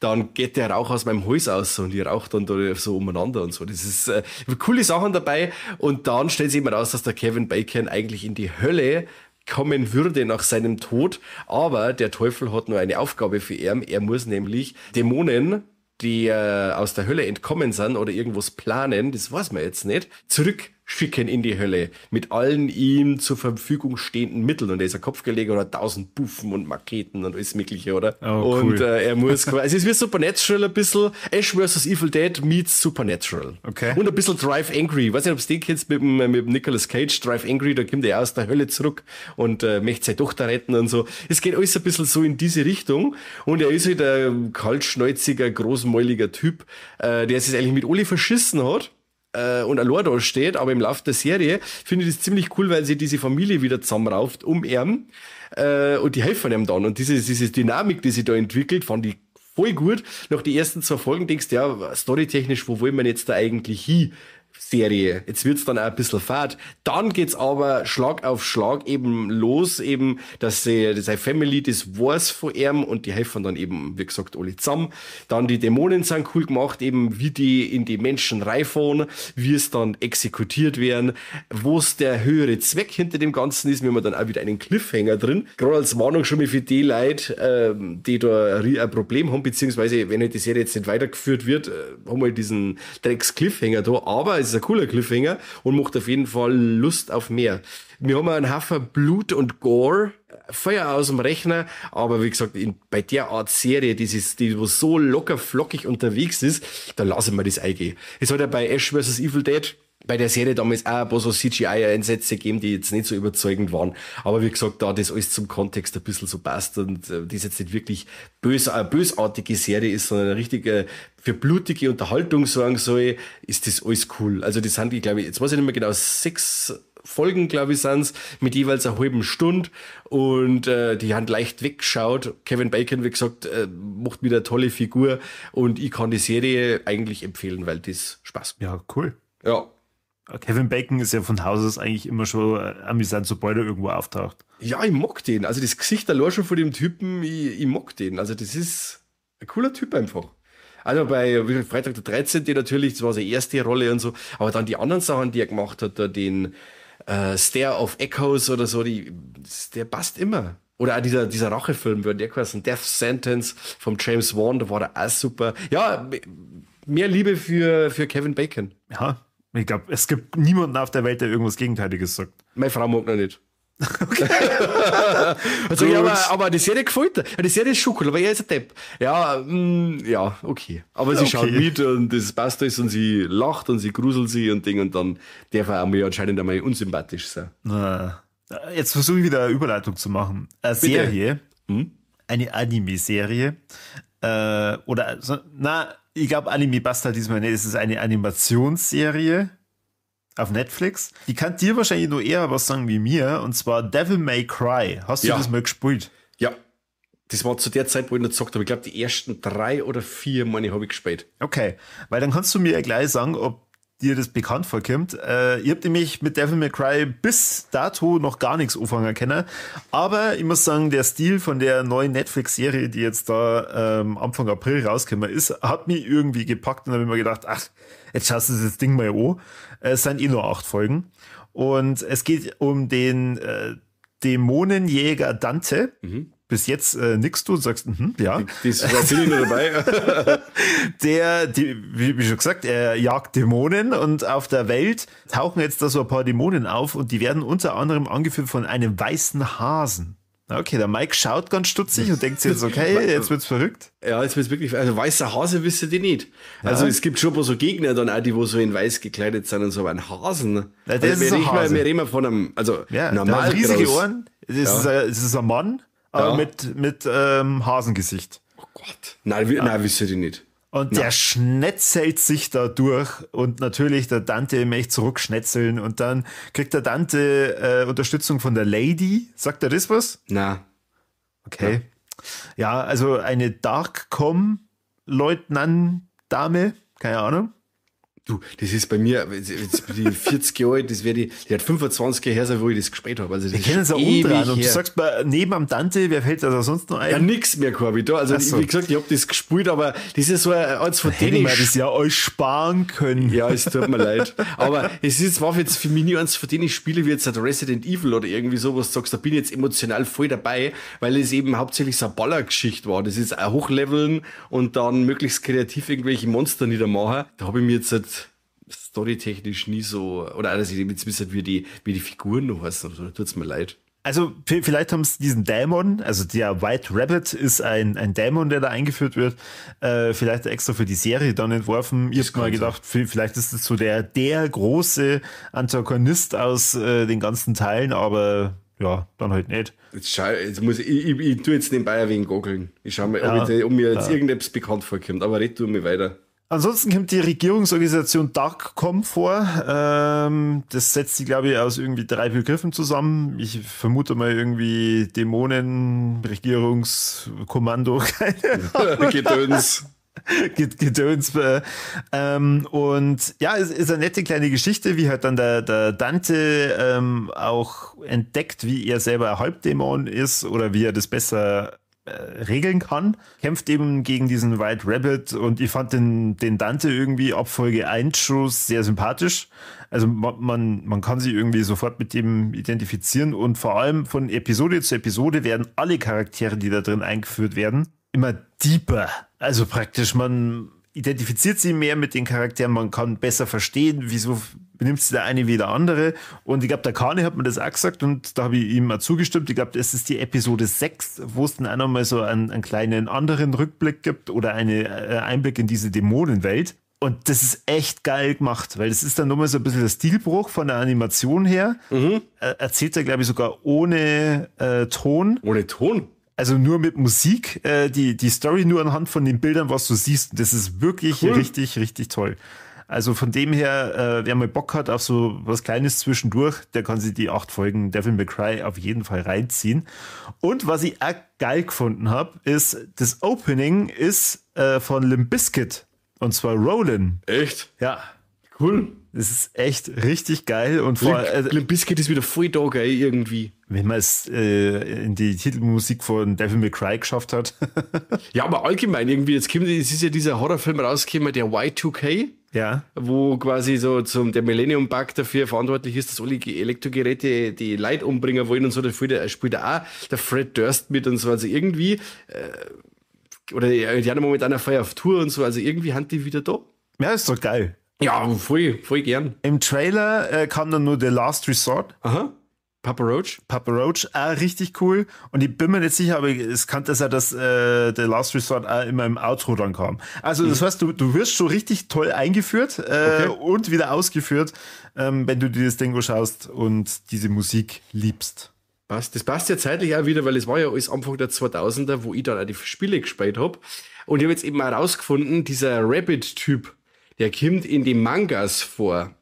dann geht der Rauch aus meinem Hals aus und ich rauche dann da so umeinander und so. Das ist coole Sachen dabei und dann stellt sich immer raus, dass der Kevin Bacon eigentlich in die Hölle kommen würde nach seinem Tod, aber der Teufel hat nur eine Aufgabe für ihn. Er muss nämlich Dämonen, die aus der Hölle entkommen sind oder irgendwas planen, das weiß man jetzt nicht, zurückschicken in die Hölle mit allen ihm zur Verfügung stehenden Mitteln. Und er ist ein Kopfgeldjäger oder 1000 Buffen und Maketen und alles mögliche, oder? Oh, cool. Und er muss quasi, es ist wie Supernatural ein bisschen, Ash vs. Evil Dead meets Supernatural. Okay. Und ein bisschen Drive Angry. Weiß nicht, ob es den kennst mit dem Nicolas Cage, Drive Angry, da kommt er aus der Hölle zurück und möchte seine Tochter retten und so. Es geht alles ein bisschen so in diese Richtung. Und er ist halt ein kaltschnäuziger, großmäuliger Typ, der sich eigentlich mit alle verschissen hat. Und allein da steht, aber im Laufe der Serie finde ich das ziemlich cool, weil sie diese Familie wieder zusammenrauft um ihn und die helfen ihm dann. Und diese Dynamik, die sich da entwickelt, fand ich voll gut. Nach die ersten 2 Folgen denkst du, ja, storytechnisch, wo wollen wir jetzt da eigentlich hin? Serie. Jetzt wird's dann auch ein bisschen fad. Dann geht's aber Schlag auf Schlag eben los, eben, dass seine Family das weiß von ihm und die helfen dann eben, wie gesagt, alle zusammen. Dann die Dämonen sind cool gemacht, eben wie die in die Menschen reinfahren, wie es dann exekutiert werden, wo's der höhere Zweck hinter dem Ganzen ist. Wir haben dann auch wieder einen Cliffhanger drin. Gerade als Warnung schon mal für die Leute, die da ein Problem haben, beziehungsweise wenn halt die Serie jetzt nicht weitergeführt wird, haben wir halt diesen Drecks-Cliffhanger da. Aber es ist ein cooler Cliffhanger und macht auf jeden Fall Lust auf mehr. Wir haben einen Haufen Blut und Gore, Feuer aus dem Rechner, aber wie gesagt, bei der Art Serie, die so locker flockig unterwegs ist, da lassen wir das eingehen. Es hat ja bei Ash vs. Evil Dead bei der Serie damals auch ein paar so CGI-Einsätze gegeben, die jetzt nicht so überzeugend waren. Aber wie gesagt, da das alles zum Kontext ein bisschen so passt und die ist jetzt nicht wirklich eine bösartige Serie ist, sondern eine richtige, für blutige Unterhaltung sagen soll, ist das alles cool. Also das sind die, glaube ich, jetzt weiß ich nicht mehr genau, 6 Folgen, glaube ich, sind's, mit jeweils einer halben Stunde und die haben leicht weggeschaut. Kevin Bacon, wie gesagt, macht wieder eine tolle Figur und ich kann die Serie eigentlich empfehlen, weil das Spaß macht. Ja, cool. Ja. Kevin Bacon ist ja von Haus aus eigentlich immer schon amüsant, sobald er irgendwo auftaucht. Ja, ich mag den. Also das Gesicht allein schon von dem Typen, ich mag den. Also das ist ein cooler Typ einfach. Also bei Freitag der 13. natürlich, das war seine erste Rolle und so, aber dann die anderen Sachen, die er gemacht hat, da den Stare of Echoes oder so, der passt immer. Oder auch dieser Rachefilm, wird der quasi Death Sentence vom James Wan, da war der auch super. Ja, mehr Liebe für Kevin Bacon. Ja, ich glaube, es gibt niemanden auf der Welt, der irgendwas Gegenteiliges sagt. Meine Frau mag noch nicht. Okay. Also, ja, aber die Serie gefällt dir. Ja, die Serie ist schon cool, aber er ist ein Depp. Ja, ja, okay. Aber sie schaut mit und das passt alles und sie lacht und sie gruselt sie und Ding und dann darf er mir anscheinend einmal unsympathisch sein. Jetzt versuche ich wieder eine Überleitung zu machen. Eine Serie, eine Anime-Serie, ich glaube, Anime passt halt diesmal nicht. Es ist eine Animationsserie auf Netflix. Die kann dir wahrscheinlich nur eher was sagen wie mir, und zwar Devil May Cry. Hast du das mal gespielt? Ja. Das war zu der Zeit, wo ich noch gezockt habe. Ich glaube, die ersten 3 oder 4 Monate habe ich gespielt. Okay, weil dann kannst du mir ja gleich sagen, ob dir das bekannt vorkommt. Ihr habt nämlich mit Devil May Cry bis dato noch gar nichts anfangen können. Aber ich muss sagen, der Stil von der neuen Netflix-Serie, die jetzt da Anfang April rausgekommen ist, hat mich irgendwie gepackt und habe mir gedacht, ach, jetzt schaust du das Ding mal an. Es sind nur 8 Folgen. Und es geht um den Dämonenjäger Dante. Bis jetzt nix du und sagst, ja. Das war Silly nur dabei. Wie schon gesagt, er jagt Dämonen und auf der Welt tauchen jetzt da so ein paar Dämonen auf und die werden unter anderem angeführt von einem weißen Hasen. Okay, der Mike schaut ganz stutzig und denkt sich jetzt, okay, jetzt wird's verrückt. Ja, jetzt wird's wirklich, also weißer Hase wisst ihr nicht. Ja. Also es gibt schon ein paar so Gegner dann auch, die wo so in weiß gekleidet sind und so, aber ein Hasen. Ja, das ist ein Hase. Wir reden von einem, also ja, normal riesige Ohren, es ist ein Mann, aber mit Hasengesicht. Oh Gott. Nein, wisst ihr die nicht. Und der schnetzelt sich da durch und natürlich der Dante möchte zurückschnetzeln und dann kriegt der Dante Unterstützung von der Lady. Sagt er das was? Na. Okay. Ja, also eine Darkcom-Leutnant-Dame, keine Ahnung. Du, das ist bei mir, die 40 Jahre alt, die hat 25 Jahre her sein, wo ich das gespielt habe. Also das wir kennen es auch umdrehen. Und du sagst neben am Dante, wer fällt da sonst noch ein? Ja, nix mehr, Corby. Also, wie gesagt, ich habe das gespielt, aber das ist so eins von denen. Ich das ja euch sparen können. Ja, es tut mir leid. Aber war jetzt für mich nie eins von denen Spiele wie jetzt Resident Evil oder irgendwie sowas, sagst, da bin ich jetzt emotional voll dabei, weil es eben hauptsächlich so eine Ballergeschichte war. Das ist ein Hochleveln und dann möglichst kreativ irgendwelche Monster niedermachen. Da habe ich mir jetzt storytechnisch nie so, oder dass ich jetzt wissen, wie die Figuren noch heißen, da tut's mir leid. Also vielleicht haben sie diesen Dämon, also der White Rabbit ist ein Dämon, der da eingeführt wird, vielleicht extra für die Serie dann entworfen. Ich habe mal gedacht, vielleicht ist es so der große Antagonist aus den ganzen Teilen, aber ja, dann halt nicht. Jetzt muss ich tue jetzt den Bayer wegen goggeln. Ich schau mal, ob mir jetzt irgendetwas bekannt vorkommt, aber red du mir weiter. Ansonsten kommt die Regierungsorganisation Darkcom vor. Das setzt sich, glaube ich, aus irgendwie 3 Begriffen zusammen. Ich vermute mal irgendwie Dämonen, Regierungskommando, keine Ahnung. Gedöns. Und ja, es ist eine nette kleine Geschichte, wie halt dann der Dante auch entdeckt, wie er selber ein Halbdämon ist oder wie er das besser regeln kann, kämpft eben gegen diesen White Rabbit und ich fand den Dante irgendwie ab Folge 1 schon sehr sympathisch. Also man kann sich irgendwie sofort mit dem identifizieren und vor allem von Episode zu Episode werden alle Charaktere, die da drin eingeführt werden, immer deeper. Also praktisch, man identifiziert sie mehr mit den Charakteren, man kann besser verstehen, wieso benimmt sich der eine wie der andere. Und ich glaube, der Kane hat mir das auch gesagt und da habe ich ihm mal zugestimmt. Ich glaube, das ist die Episode 6, wo es dann auch nochmal so einen kleinen anderen Rückblick gibt oder einen Einblick in diese Dämonenwelt. Und das ist echt geil gemacht, weil das ist dann nochmal so ein bisschen der Stilbruch von der Animation her. Erzählt er, glaube ich, sogar ohne Ton. Ohne Ton? Also nur mit Musik, die Story nur anhand von den Bildern, was du siehst. Das ist wirklich richtig, richtig toll. Also von dem her, wer mal Bock hat auf so was Kleines zwischendurch, der kann sich die 8 Folgen Devil May Cry auf jeden Fall reinziehen. Und was ich auch geil gefunden habe, ist, das Opening ist von Limp Bizkit. Und zwar Rollin'. Echt? Ja. Cool. Das ist echt richtig geil. Und Limp Bizkit ist wieder voll da, geil, irgendwie. Wenn man es in die Titelmusik von Devil May Cry geschafft hat. Ja, aber allgemein irgendwie, es ist ja dieser Horrorfilm rausgekommen, der Y2K. Ja. Wo quasi so der Millennium Bug dafür verantwortlich ist, dass alle Elektrogeräte die Leute umbringen wollen und so. Da spielt auch der Fred Durst mit und so. Also irgendwie, oder die haben momentan eine Feier auf Tour und so. Also irgendwie haben die wieder da. Ja, ist doch geil. Ja, voll gern. Im Trailer kam dann nur The Last Resort. Aha. Papa Roach, auch richtig cool. Und ich bin mir nicht sicher, aber es kann das ja, dass The Last Resort auch immer im Outro dann kam. Also das heißt, du wirst schon richtig toll eingeführt und wieder ausgeführt, wenn du dir das Ding schaust und diese Musik liebst. Das passt ja zeitlich auch wieder, weil es war ja alles Anfang der 2000er, wo ich dann auch die Spiele gespielt habe. Und ich habe jetzt eben auch rausgefunden, dieser Rabbit-Typ, der kommt in den Mangas vor.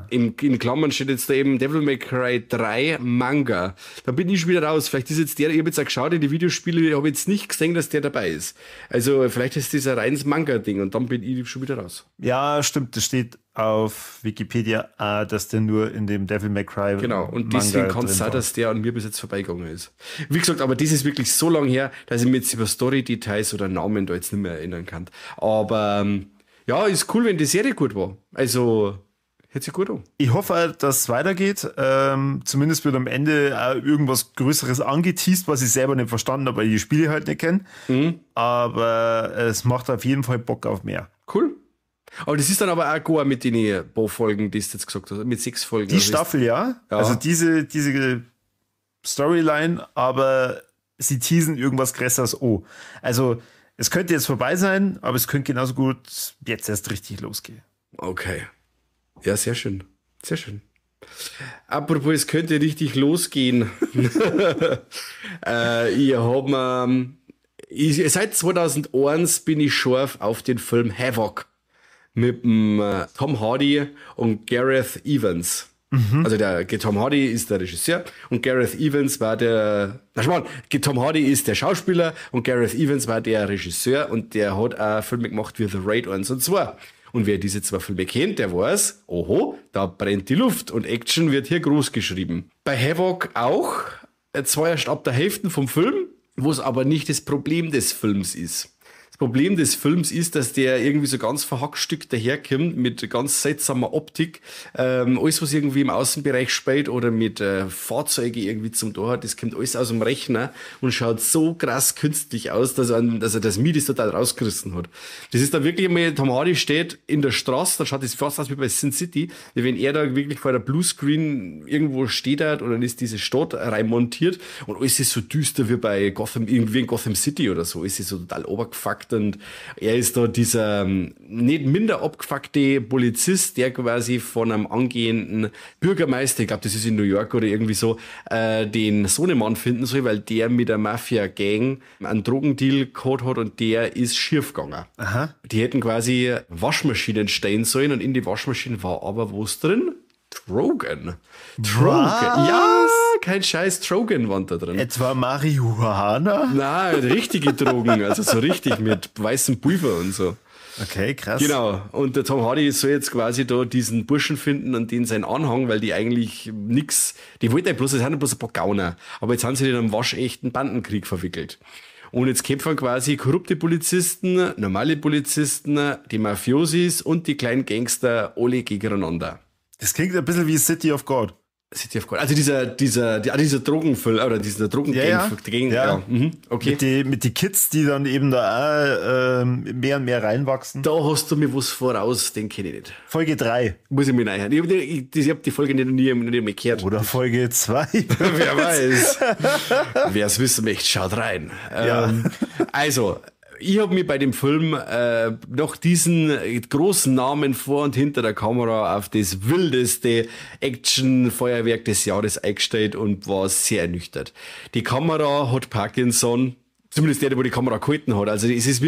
In Klammern steht jetzt da eben Devil May Cry 3 Manga. Da bin ich schon wieder raus. Vielleicht ist jetzt ich habe jetzt auch geschaut in die Videospiele, ich habe jetzt nicht gesehen, dass der dabei ist. Also vielleicht ist das ein reines Manga-Ding und dann bin ich schon wieder raus. Ja, stimmt, das steht auf Wikipedia, dass der nur in dem Devil May Cry Genau, und deswegen kann es sein, dass der an mir bis jetzt vorbeigegangen ist. Wie gesagt, aber das ist wirklich so lang her, dass ich mich jetzt über Story-Details oder Namen da jetzt nicht mehr erinnern kann. Aber ja, ist cool, wenn die Serie gut war. Also hört sich gut an. Ich hoffe, dass es weitergeht. Zumindest wird am Ende auch irgendwas Größeres angeteased, was ich selber nicht verstanden habe, weil ich die Spiele halt nicht kenne. Aber es macht auf jeden Fall Bock auf mehr. Cool. Aber das ist dann aber auch gut mit den paar Folgen, die du jetzt gesagt hast, mit 6 Folgen. Die Staffel, ja. Also diese Storyline, aber sie teasen irgendwas Größeres. Oh. Also es könnte jetzt vorbei sein, aber es könnte genauso gut jetzt erst richtig losgehen. Okay. Ja, sehr schön. Sehr schön. Apropos, es könnte richtig losgehen. Seit 2001 bin ich scharf auf den Film Havoc mit dem Tom Hardy und Gareth Evans. Also der Tom Hardy ist der Regisseur und Gareth Evans war Tom Hardy ist der Schauspieler und Gareth Evans war der Regisseur und der hat auch Filme gemacht wie The Raid 1 und 2. Und wer diese 2 Filme kennt, der weiß, oho, da brennt die Luft und Action wird hier groß geschrieben. Bei Havoc auch, zwar erst ab der Hälfte vom Film, wo es aber nicht das Problem des Films ist. Das Problem des Films ist, dass der irgendwie so ganz verhackstückt daherkommt mit ganz seltsamer Optik. Alles, was irgendwie im Außenbereich spielt oder mit Fahrzeugen irgendwie zum Tor hat, das kommt alles aus dem Rechner und schaut so krass künstlich aus, dass er das Miet total rausgerissen hat. Das ist dann wirklich einmal, Tom Hardy steht in der Straße, da schaut das fast aus wie bei Sin City, wie wenn er da wirklich vor der Bluescreen irgendwo steht hat und dann ist diese Stadt reinmontiert und alles ist so düster wie bei Gotham, irgendwie in Gotham City oder so. Es ist so total obergefuckt. Und er ist da dieser nicht minder abgefuckte Polizist, der quasi von einem angehenden Bürgermeister, ich glaube, das ist in New York oder irgendwie so, den Sohnemann finden soll, weil der mit der Mafia-Gang einen Drogendeal gehabt hat und der ist schief gegangen. Aha. Die hätten quasi Waschmaschinen stehen sollen und in die Waschmaschinen war aber was drin? Trogan. Ja, kein Scheiß, Trogan war da drin. Etwa Marihuana? Nein, richtige Drogen, also so richtig mit weißem Pulver und so. Okay, krass. Genau, und der Tom Hardy soll jetzt quasi da diesen Burschen finden und den seinen Anhang, weil die eigentlich nix, die wollten ja bloß, das sind ja bloß ein paar Gauner, aber jetzt haben sie in einem waschechten Bandenkrieg verwickelt. Und jetzt kämpfen quasi korrupte Polizisten, normale Polizisten, die Mafiosis und die kleinen Gangster alle gegeneinander. Das klingt ein bisschen wie City of God. City of God. Also dieser Drogenfilm, oder dieser Drogengang. Ja. Okay. Mit die Kids, die dann eben da auch mehr und mehr reinwachsen. Da hast du mir was voraus, den kenne ich nicht. Folge 3. Muss ich mich reinhören. Ich hab die Folge nie mehr gehört. Oder Folge 2. Wer weiß. Wer es wissen möchte, schaut rein. Ja. Also, ich habe mir bei dem Film noch diesen großen Namen vor und hinter der Kamera auf das wildeste Action-Feuerwerk des Jahres eingestellt und war sehr ernüchtert. Die Kamera hat Parkinson, zumindest der, wo die Kamera gehalten hat. Also es ist,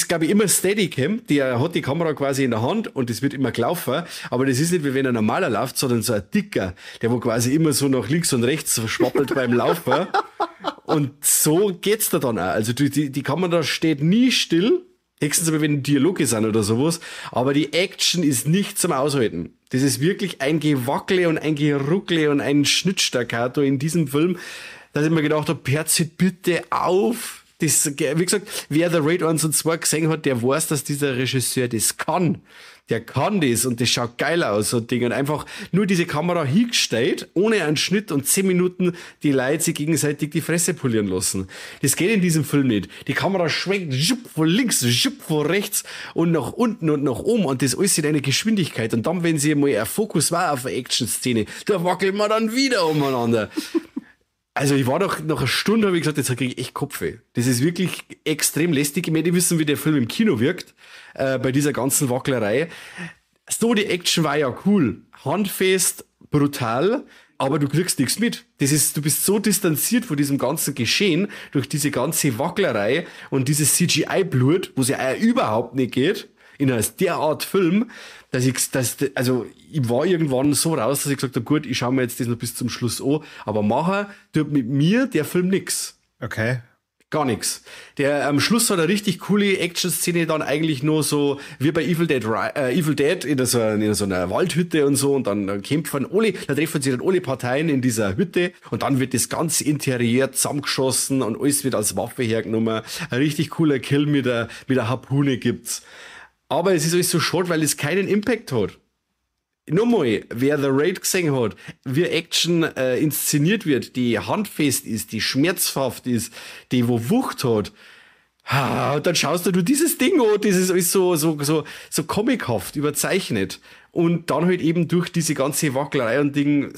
glaube ich, immer Steadicam, der hat die Kamera quasi in der Hand und es wird immer gelaufen, aber das ist nicht wie wenn ein normaler läuft, sondern so ein dicker, der wo quasi immer so nach links und rechts schwappelt beim Laufen. Und so geht's da dann auch. Also die Kamera steht nie still, höchstens aber wenn Dialoge sind oder sowas, aber die Action ist nicht zum Aushalten. Das ist wirklich ein Gewackle und ein Geruckle und ein Schnittstaccato in diesem Film, dass ich mir gedacht habe, hört bitte auf. Das, wie gesagt, wer The Raid 1 und 2 gesehen hat, der weiß, dass dieser Regisseur das kann. Der kann das und das schaut geil aus, so ein Ding. Und einfach nur diese Kamera hingestellt, ohne einen Schnitt und 10 Minuten die Leute sich gegenseitig die Fresse polieren lassen. Das geht in diesem Film nicht. Die Kamera schwenkt von links, von rechts und nach unten und nach oben und das alles in einer Geschwindigkeit. Und dann, wenn sie mal ein Fokus war auf eine Action-Szene, da wackelt man dann wieder umeinander. Also ich war doch nach einer Stunde, habe ich gesagt, jetzt kriege ich echt Kopfweh. Das ist wirklich extrem lästig. Ich möchte wissen, wie der Film im Kino wirkt, bei dieser ganzen Wacklerei. So, die Action war ja cool. Handfest, brutal, aber du kriegst nichts mit. Du bist so distanziert von diesem ganzen Geschehen durch diese ganze Wacklerei und dieses CGI-Blut, wo es ja überhaupt nicht geht. in einer derart Film, also ich war irgendwann so raus, dass ich gesagt habe, gut, ich schaue mir jetzt das noch bis zum Schluss an, aber machen tut mit mir der Film nix. Okay. Gar nichts. Der am Schluss hat eine richtig coole Action-Szene dann eigentlich nur so wie bei Evil Dead in so einer Waldhütte und so und dann kämpfen da treffen sich dann alle Parteien in dieser Hütte und dann wird das ganze Interieur zusammengeschossen und alles wird als Waffe hergenommen. Ein richtig cooler Kill mit der Harpune gibt's. Aber es ist alles so short, weil es keinen Impact hat. Nochmal, wer The Raid gesehen hat, wie Action inszeniert wird, die handfest ist, die schmerzhaft ist, die wo Wucht hat, und dann schaust du dieses Ding an, das ist alles so comichaft, überzeichnet. Und dann halt eben durch diese ganze Wackelerei und Ding,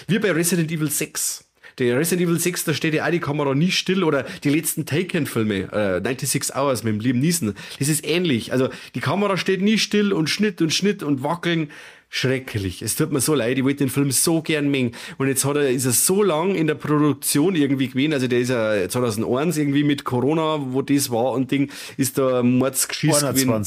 wie bei Resident Evil 6. Der Resident Evil 6, da steht ja auch die Kamera nie still, oder die letzten Taken-Filme, 96 Hours mit dem lieben Neeson, das ist ähnlich. Also die Kamera steht nie still und Schnitt und wackeln. Schrecklich. Es tut mir so leid, ich wollte den Film so gern mengen. Und jetzt ist er so lang in der Produktion irgendwie gewesen, also der ist ja 2001 irgendwie mit Corona, wo das war und Ding, ist da Mordsgeschiss gewesen.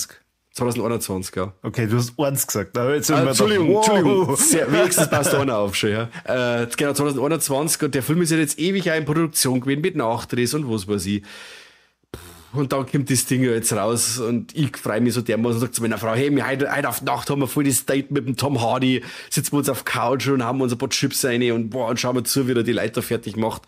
2021, ja. Okay, du hast eins gesagt. Entschuldigung. Wenigstens passt da einer auf schon, ja. Genau, 2021 und der Film ist ja jetzt ewig auch in Produktion gewesen mit Nachdrehs und was weiß ich. Und dann kommt das Ding jetzt raus und ich freue mich so dermaßen und sage zu meiner Frau, hey, heute auf Nacht haben wir voll das Date mit dem Tom Hardy, sitzen wir uns auf Couch und haben uns ein paar Chips rein und schauen wir zu, wie er die Leiter fertig macht.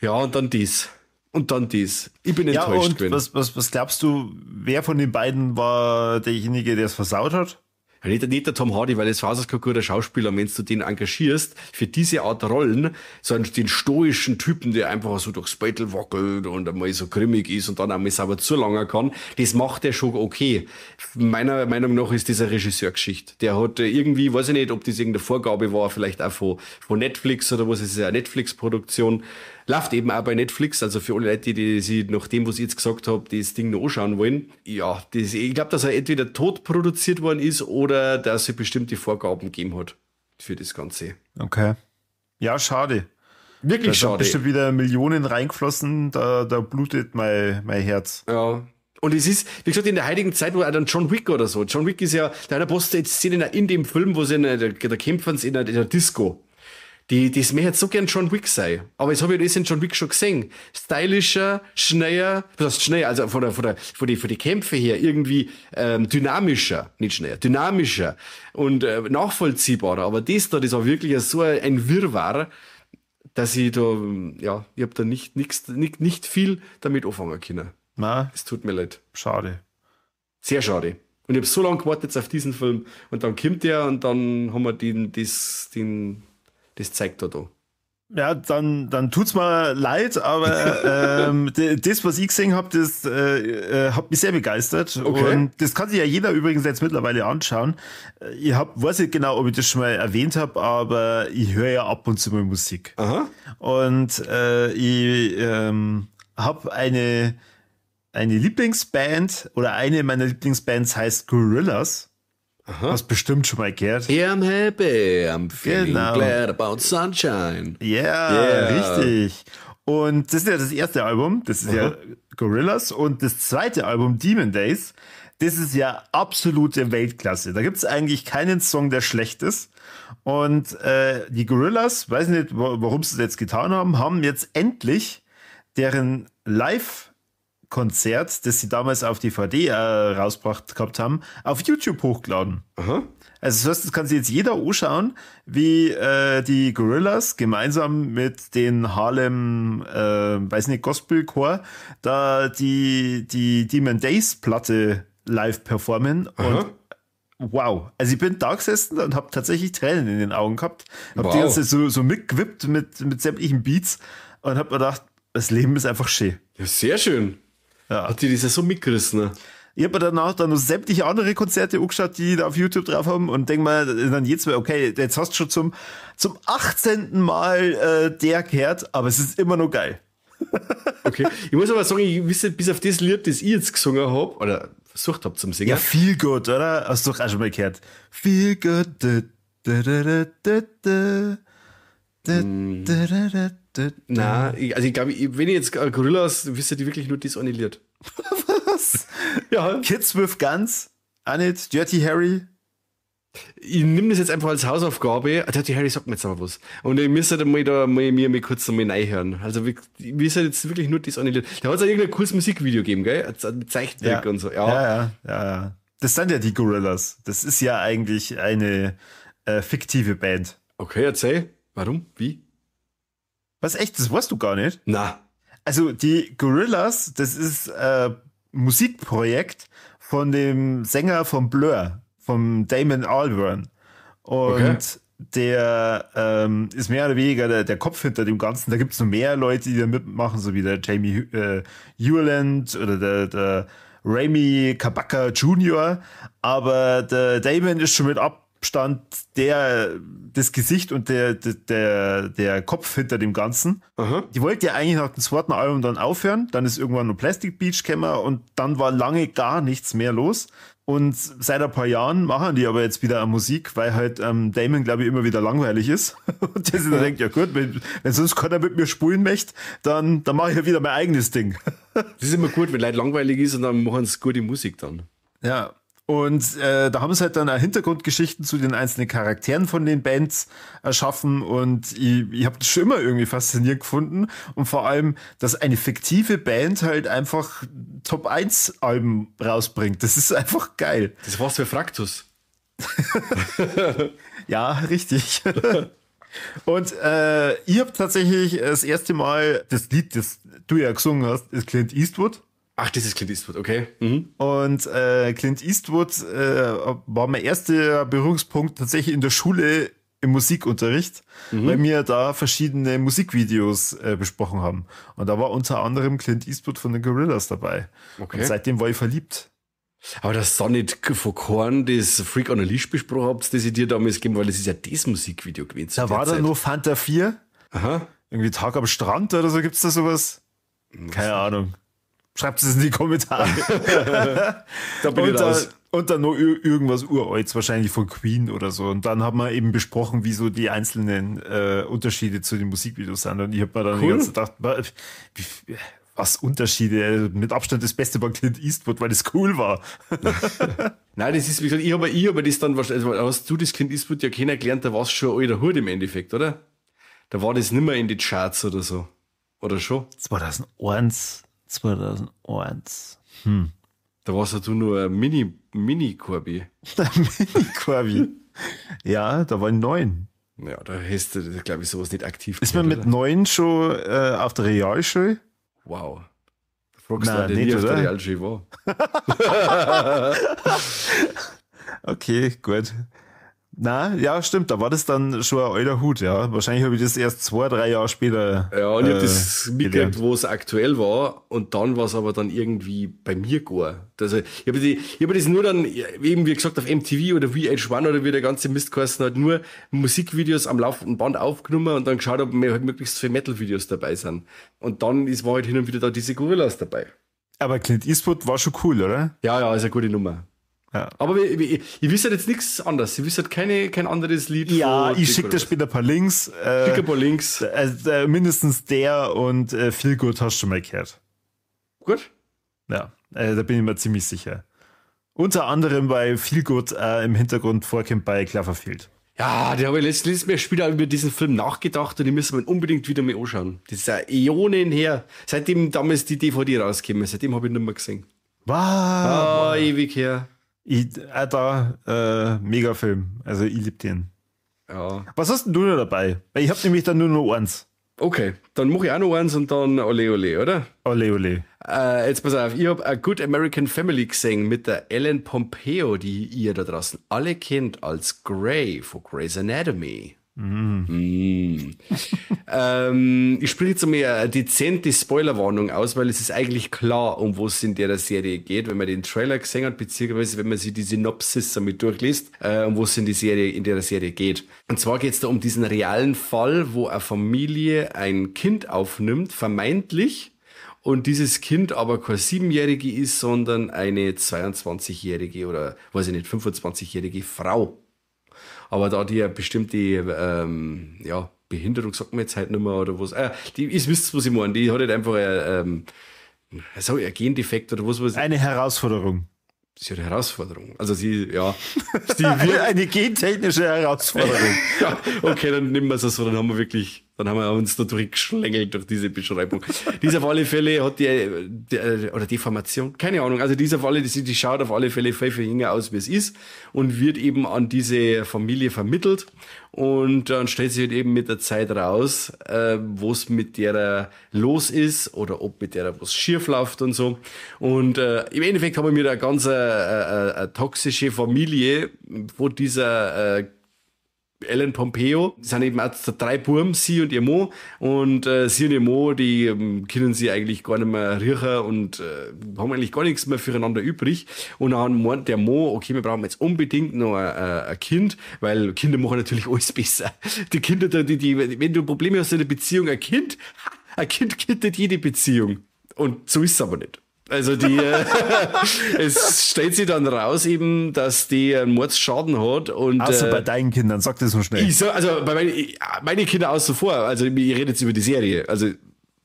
Ja, und dann das. Und dann das. Ich bin enttäuscht gewesen. Was glaubst du, wer von den beiden war derjenige, der es versaut hat? Ja, nicht der Tom Hardy, weil es war kein guter Schauspieler. Und wenn du den engagierst für diese Art Rollen, so den stoischen Typen, der einfach so durchs Beutel wackelt und einmal so grimmig ist und dann einmal sauber zulangen kann, das macht er schon okay. Meiner Meinung nach ist das eine Regisseurgeschichte. Der hat irgendwie, weiß ich nicht, ob das irgendeine Vorgabe war, vielleicht auch von Netflix oder was, es ist eine Netflix-Produktion. Läuft eben auch bei Netflix, also für alle Leute, die sich nach dem, was ich jetzt gesagt habe, das Ding noch anschauen wollen. Ja, ich glaube, dass er entweder tot produziert worden ist oder dass er bestimmte Vorgaben gegeben hat für das Ganze. Okay. Ja, schade. Wirklich schade. Da bestimmt wieder Millionen reingeflossen, da blutet mein Herz. Ja. Und es ist, wie gesagt, in der heutigen Zeit, wo auch dann John Wick oder so. John Wick ist ja, der Post jetzt Szenen in dem Film, wo sie da kämpfen in der Disco. Das möchte jetzt so gern John Wick sein. Aber jetzt habe ich das in John Wick schon gesehen. Stylischer, schneller, was heißt schneller, also von die Kämpfe her irgendwie dynamischer, nicht schneller, dynamischer und nachvollziehbarer. Aber das war wirklich so ein Wirrwarr, dass ich da, ja, ich habe da nicht viel damit anfangen können. Es tut mir leid. Schade. Sehr schade. Und ich habe so lange gewartet jetzt auf diesen Film und dann kommt der und dann haben wir das zeigt er da. Ja, dann tut's mir leid, aber das, was ich gesehen habe, das hat mich sehr begeistert. Okay. Und das kann sich ja jeder übrigens jetzt mittlerweile anschauen. Weiß nicht genau, ob ich das schon mal erwähnt habe, aber ich höre ja ab und zu mal Musik. Aha. Und ich habe eine Lieblingsband oder eine meiner Lieblingsbands heißt Gorillaz. Aha. Hast bestimmt schon mal gehört. Yeah, I'm happy, I'm feeling glad about sunshine. Yeah, richtig. Und das ist ja das erste Album, das ist ja Gorillaz. Und das zweite Album, Demon Days, das ist ja absolute Weltklasse. Da gibt's eigentlich keinen Song, der schlecht ist. Und die Gorillaz, weiß nicht, warum sie das jetzt getan haben jetzt endlich deren Live-Konzert, das sie damals auf DVD rausgebracht gehabt haben, auf YouTube hochgeladen. Aha. Also das kann sich jetzt jeder anschauen, wie die Gorillaz gemeinsam mit den Harlem, weiß nicht, Gospelchor, da die Demon Days Platte live performen. Und wow, also ich bin da gesessen und habe tatsächlich Tränen in den Augen gehabt. Hab die ganze Zeit so mitgewippt mit sämtlichen Beats und hab mir gedacht, das Leben ist einfach schön. Ja, sehr schön. Ja. Hat die das ja so mitgerissen? Ne? Ich habe mir danach dann noch sämtliche andere Konzerte angeschaut, die da auf YouTube drauf haben und denk mal dann jetzt mal, okay, jetzt hast du schon zum 18. Mal der gehört, aber es ist immer noch geil. Okay, ich muss aber sagen, ich wisse, bis auf das Lied, das ich jetzt gesungen habe, oder versucht habe zum Singen. Ja, Feel Good, oder? Hast du doch auch schon mal gehört. Feel Good. Nein, also ich glaube, wenn ich jetzt Gorillaz, wisst ihr die wirklich nur das eine Lied. Was? Ja. Kids with Guns, auch nicht. Dirty Harry. Ich nehme das jetzt einfach als Hausaufgabe. Dirty Harry sagt mir jetzt aber was. Und ich müsste halt mir kurz noch mal reinhören. Also, wir sind jetzt wirklich nur das eine Lied. Da hat es auch irgendein cooles Musikvideo gegeben, gell? Mit Zeichentrick und so. Ja. Das sind ja die Gorillas. Das ist ja eigentlich eine fiktive Band. Okay, erzähl. Warum? Wie? Was, echt? Das weißt du gar nicht? Na. Also, die Gorillas, das ist ein Musikprojekt von dem Sänger von Blur, vom Damon Albarn. Und der ist mehr oder weniger der Kopf hinter dem Ganzen. Da gibt es noch mehr Leute, die da mitmachen, so wie der Jamie Hewland oder der Rami Kabaka Jr. Aber der Damon ist schon mit Abstand das Gesicht und der Kopf hinter dem Ganzen. Aha. Die wollten ja eigentlich nach dem zweiten Album dann aufhören. Dann ist irgendwann nur Plastic Beach gekommen und dann war lange gar nichts mehr los. Und seit ein paar Jahren machen die aber jetzt wieder Musik, weil halt Damon, glaube ich, immer wieder langweilig ist. Und der sich dann denkt, ja gut, wenn sonst keiner mit mir spulen möchte, dann mache ich ja wieder mein eigenes Ding. Das ist immer gut, wenn Leute langweilig ist und dann machen sie gute Musik dann. Ja. Und da haben sie halt dann auch Hintergrundgeschichten zu den einzelnen Charakteren von den Bands erschaffen und ich habe das schon immer irgendwie faszinierend gefunden und vor allem, dass eine fiktive Band halt einfach Top-1-Alben rausbringt. Das ist einfach geil. Das war's für Fraktus. Ja, richtig. Und ich habe tatsächlich das erste Mal das Lied, das du ja gesungen hast, ist Clint Eastwood. Ach, das ist Clint Eastwood, okay. Mhm. Und Clint Eastwood war mein erster Berührungspunkt tatsächlich in der Schule im Musikunterricht, weil wir da verschiedene Musikvideos besprochen haben. Und da war unter anderem Clint Eastwood von den Gorillaz dabei. Okay. Und seitdem war ich verliebt. Aber das ist nicht von Korn, das Freak on a Leash besprochen habt, das ich dir damals gegeben, weil das ist ja das Musikvideo gewesen. Da war da nur Fanta 4. Aha. Irgendwie Tag am Strand oder so, gibt's da sowas? Keine Ahnung. Schreibt es in die Kommentare. Da bin ich raus. Und dann noch irgendwas Uralts, wahrscheinlich von Queen oder so. Und dann haben wir eben besprochen, wie so die einzelnen Unterschiede zu den Musikvideos sind. Und ich habe mir dann die ganze Zeit gedacht, was Unterschiede? Mit Abstand das Beste bei Clint Eastwood, weil das cool war. Nein, das ist, wie gesagt, ich habe das dann wahrscheinlich, also hast du das Clint Eastwood ja kennengelernt, da war es schon ein alter Hut im Endeffekt, oder? Da war das nicht mehr in die Charts oder so. Oder schon? 2001. Da warst du nur ein Mini-Corby. Mini-Corby. Ja, da war ich 9. Ja, da hast du, glaube ich, sowas nicht aktiv Ist man mit 9 schon auf der Realschule? Wow. Da fragst du Nein, den, nicht, nie auf der oder? Realschule war. Okay, gut. Na, ja, stimmt, da war das dann schon ein alter Hut, ja. Wahrscheinlich habe ich das erst 2-3 Jahre später. Ja, und ich habe das mitgekriegt, gelernt. wo es aktuell war, und dann war es aber dann irgendwie bei mir gar. Also, ich habe das nur dann, eben wie gesagt, auf MTV oder VH1 oder wie der ganze Mist geheißen hat, nur Musikvideos am laufenden Band aufgenommen und dann geschaut, ob mir halt möglichst viele Metal-Videos dabei sind. Und dann war halt hin und wieder da diese Gorillaz dabei. Aber Clint Eastwood war schon cool, oder? Ja, ist eine gute Nummer. Ja. Aber ich wisst halt jetzt nichts anderes. Ich wisst halt kein anderes Lied. Ja, von ich schicke dir später ein paar Links. Schick ein paar Links. Mindestens der und Feel Good hast du schon mal gehört. Gut. Ja, da bin ich mir ziemlich sicher. Unter anderem bei Feel Good im Hintergrund vorkommt bei Cloverfield. Ja, da habe ich letztes Mal später über diesen Film nachgedacht und ich müssen wir unbedingt wieder mal anschauen. Das ist ja Äonen her. Seitdem damals die DVD rausgekommen ist, seitdem habe ich nicht mehr gesehen. Wow. Ewig her. Mega Film. Also ich liebe den. Ja. Was hast denn du noch dabei? Weil ich habe nämlich dann nur noch eins. Okay, dann mache ich auch noch eins und dann ole ole, oder? Ole ole. Jetzt pass auf, ich habe A Good American Family gesehen mit der Ellen Pompeo, die ihr da draußen alle kennt als Grey von Grey's Anatomy. Ich spreche jetzt einmal eine dezente Spoilerwarnung aus, weil es ist eigentlich klar, um was es in der Serie geht, wenn man den Trailer gesehen hat, beziehungsweise wenn man sich die Synopsis damit durchliest, um was es in der Serie geht. Und zwar geht es da um diesen realen Fall, wo eine Familie ein Kind aufnimmt, vermeintlich, und dieses Kind aber keine 7-Jährige ist, sondern eine 22-Jährige oder, weiß ich nicht, 25-jährige Frau. Aber da die ja bestimmte Behinderung, sagt man jetzt halt nicht mehr, oder was. Ihr wisst, was ich meine. Die hat halt einfach so ein Gendefekt oder was. Eine Herausforderung. Das ist ja eine Herausforderung. Also sie wird eine gentechnische Herausforderung. Ja, okay, dann nehmen wir es so, dann haben wir uns da durchgeschlängelt durch diese Beschreibung. Dieser auf alle Fälle hat oder Deformation, keine Ahnung, also dieser auf alle, die schaut auf alle Fälle viel jünger aus, wie es ist und wird eben an diese Familie vermittelt und dann stellt sich halt eben mit der Zeit raus, was mit der los ist oder ob mit der was schief läuft und so. Und im Endeffekt haben wir da ganz eine toxische Familie, wo dieser Ellen Pompeo, das sind eben auch 3 Buben, sie und ihr Mo. Und sie und ihr Mo, die können sie eigentlich gar nicht mehr riechen und haben eigentlich gar nichts mehr füreinander übrig. Und dann meint der Mo, okay, wir brauchen jetzt unbedingt noch ein Kind, weil Kinder machen natürlich alles besser. Die Kinder, wenn du Probleme hast in der Beziehung, ein Kind kittet jede Beziehung. Und so ist es aber nicht. Also es stellt sich dann raus eben, dass die einen Mordsschaden hat. Und, außer bei deinen Kindern, sag das so schnell. Also bei meine Kinder außen vor, also ich rede jetzt über die Serie, also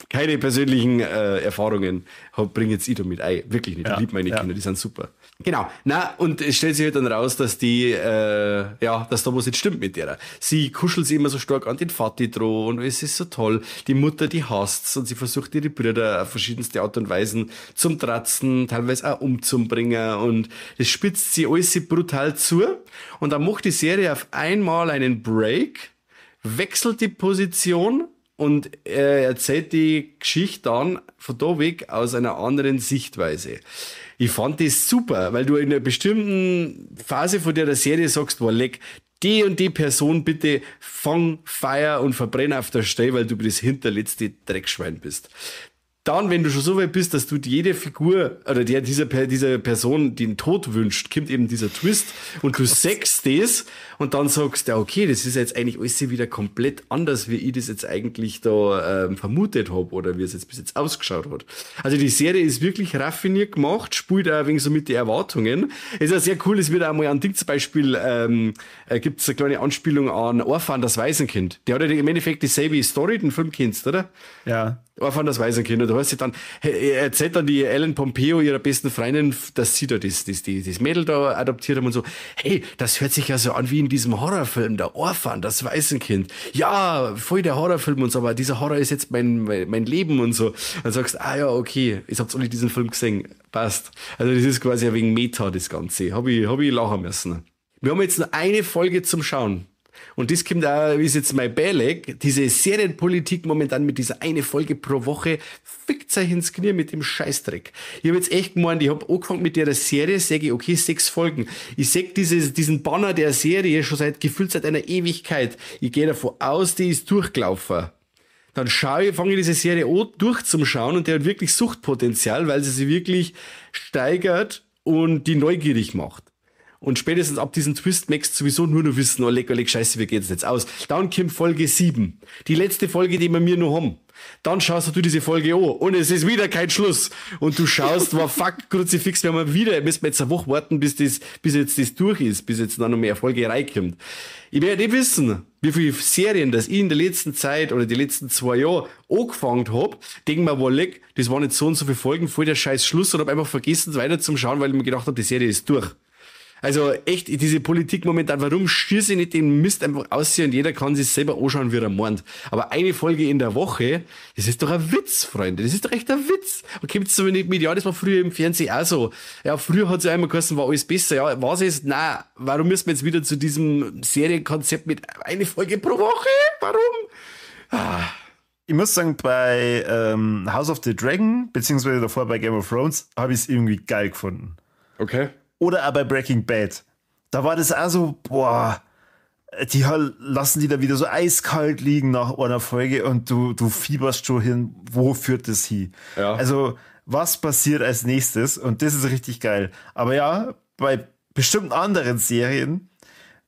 keine persönlichen Erfahrungen bringe jetzt ich da mit ein. Wirklich nicht, ich liebe meine Kinder, die sind super. Genau, und es stellt sich halt dann raus, dass dass da was nicht stimmt mit der. Sie kuschelt sich immer so stark an den Vati dran und es ist so toll. Die Mutter, die hasst's und sie versucht ihre Brüder auf verschiedenste Art und Weisen zum Tratzen, teilweise auch umzubringen und das spitzt sie alles brutal zu und dann macht die Serie auf einmal einen Break, wechselt die Position und erzählt die Geschichte dann von da weg aus einer anderen Sichtweise. Ich fand das super, weil du in einer bestimmten Phase von der Serie sagst, boah, leck, die und die Person bitte fang, feier und verbrenn auf der Stelle, weil du das hinterletzte Dreckschwein bist. Dann, wenn du schon so weit bist, dass du jede Figur oder dieser Person den Tod wünscht, kommt eben dieser Twist und du sagst das und dann sagst du, ja, okay, das ist jetzt eigentlich alles wieder komplett anders, wie ich das jetzt eigentlich da vermutet habe oder wie es jetzt bis jetzt ausgeschaut hat. Also die Serie ist wirklich raffiniert gemacht, spielt auch ein wenig so mit den Erwartungen. Es ist ja sehr cool, es wird auch mal ein Ding zum Beispiel, gibt es eine kleine Anspielung an Orphan, das Waisenkind. Der hat ja im Endeffekt dieselbe Story, den Film kennst, oder? Ja. Orphan, das Waisenkind. Und da heißt sie dann, erzählt dann die Ellen Pompeo ihrer besten Freundin, dass sie da das Mädel da adoptiert haben und so. Hey, das hört sich ja so an wie in diesem Horrorfilm, der Orphan, das Waisenkind. Ja, voll der Horrorfilm und so, aber dieser Horror ist jetzt mein Leben und so. Dann sagst du, ja, okay, ich hab's alle diesen Film gesehen. Passt. Also das ist quasi ein wenig Meta, das Ganze. Hab ich lachen müssen. Wir haben jetzt nur eine Folge zum Schauen. Und das kommt auch, wie ist jetzt mein Beileg, diese Serienpolitik momentan mit dieser eine Folge pro Woche, fickt euch ins Knie mit dem Scheißdreck. Ich habe jetzt echt gemeint, ich habe angefangen mit der Serie, sage ich, okay, 6 Folgen. Ich sehe diesen Banner der Serie schon gefühlt seit einer Ewigkeit. Ich gehe davon aus, die ist durchgelaufen. Dann fange ich diese Serie an, durchzuschauen und der hat wirklich Suchtpotenzial, weil sie sich wirklich steigert und die neugierig macht. Und spätestens ab diesem Twist möchtest du sowieso nur noch wissen, oh leck, scheiße, wie geht's jetzt aus? Dann kommt Folge 7. Die letzte Folge, die wir mir noch haben. Dann schaust du diese Folge an und es ist wieder kein Schluss. Und du schaust, wow, fuck, Kruzifix, wir müssen jetzt eine Woche warten, bis jetzt das durch ist, bis jetzt noch mehr Folge reinkommt. Ich werde nicht wissen, wie viele Serien, das ich in der letzten Zeit oder die letzten 2 Jahre angefangen habe, denke mir, wow, leck, das waren jetzt so und so viele Folgen, voll der scheiß Schluss und habe einfach vergessen, weiter zum Schauen, weil ich mir gedacht habe, die Serie ist durch. Also echt, diese Politik momentan, warum schieße ich nicht den Mist einfach aus und jeder kann sich selber anschauen, wie er meint. Aber eine Folge in der Woche, das ist doch ein Witz, Freunde. Das ist doch echt ein Witz. Und gibt's so nicht mit, ja, das war früher im Fernsehen auch so. Ja, früher hat es ja einmal geheißen, war alles besser. Ja, was ist? Nein, warum müssen wir jetzt wieder zu diesem Serienkonzept mit eine Folge pro Woche? Warum? Ich muss sagen, bei House of the Dragon, beziehungsweise davor bei Game of Thrones, habe ich es irgendwie geil gefunden. Okay. Oder auch bei Breaking Bad. Da war das auch so, boah, die lassen die da wieder so eiskalt liegen nach einer Folge und du fieberst schon hin, wo führt das hin? Ja. Also, was passiert als nächstes? Und das ist richtig geil. Aber ja, bei bestimmten anderen Serien,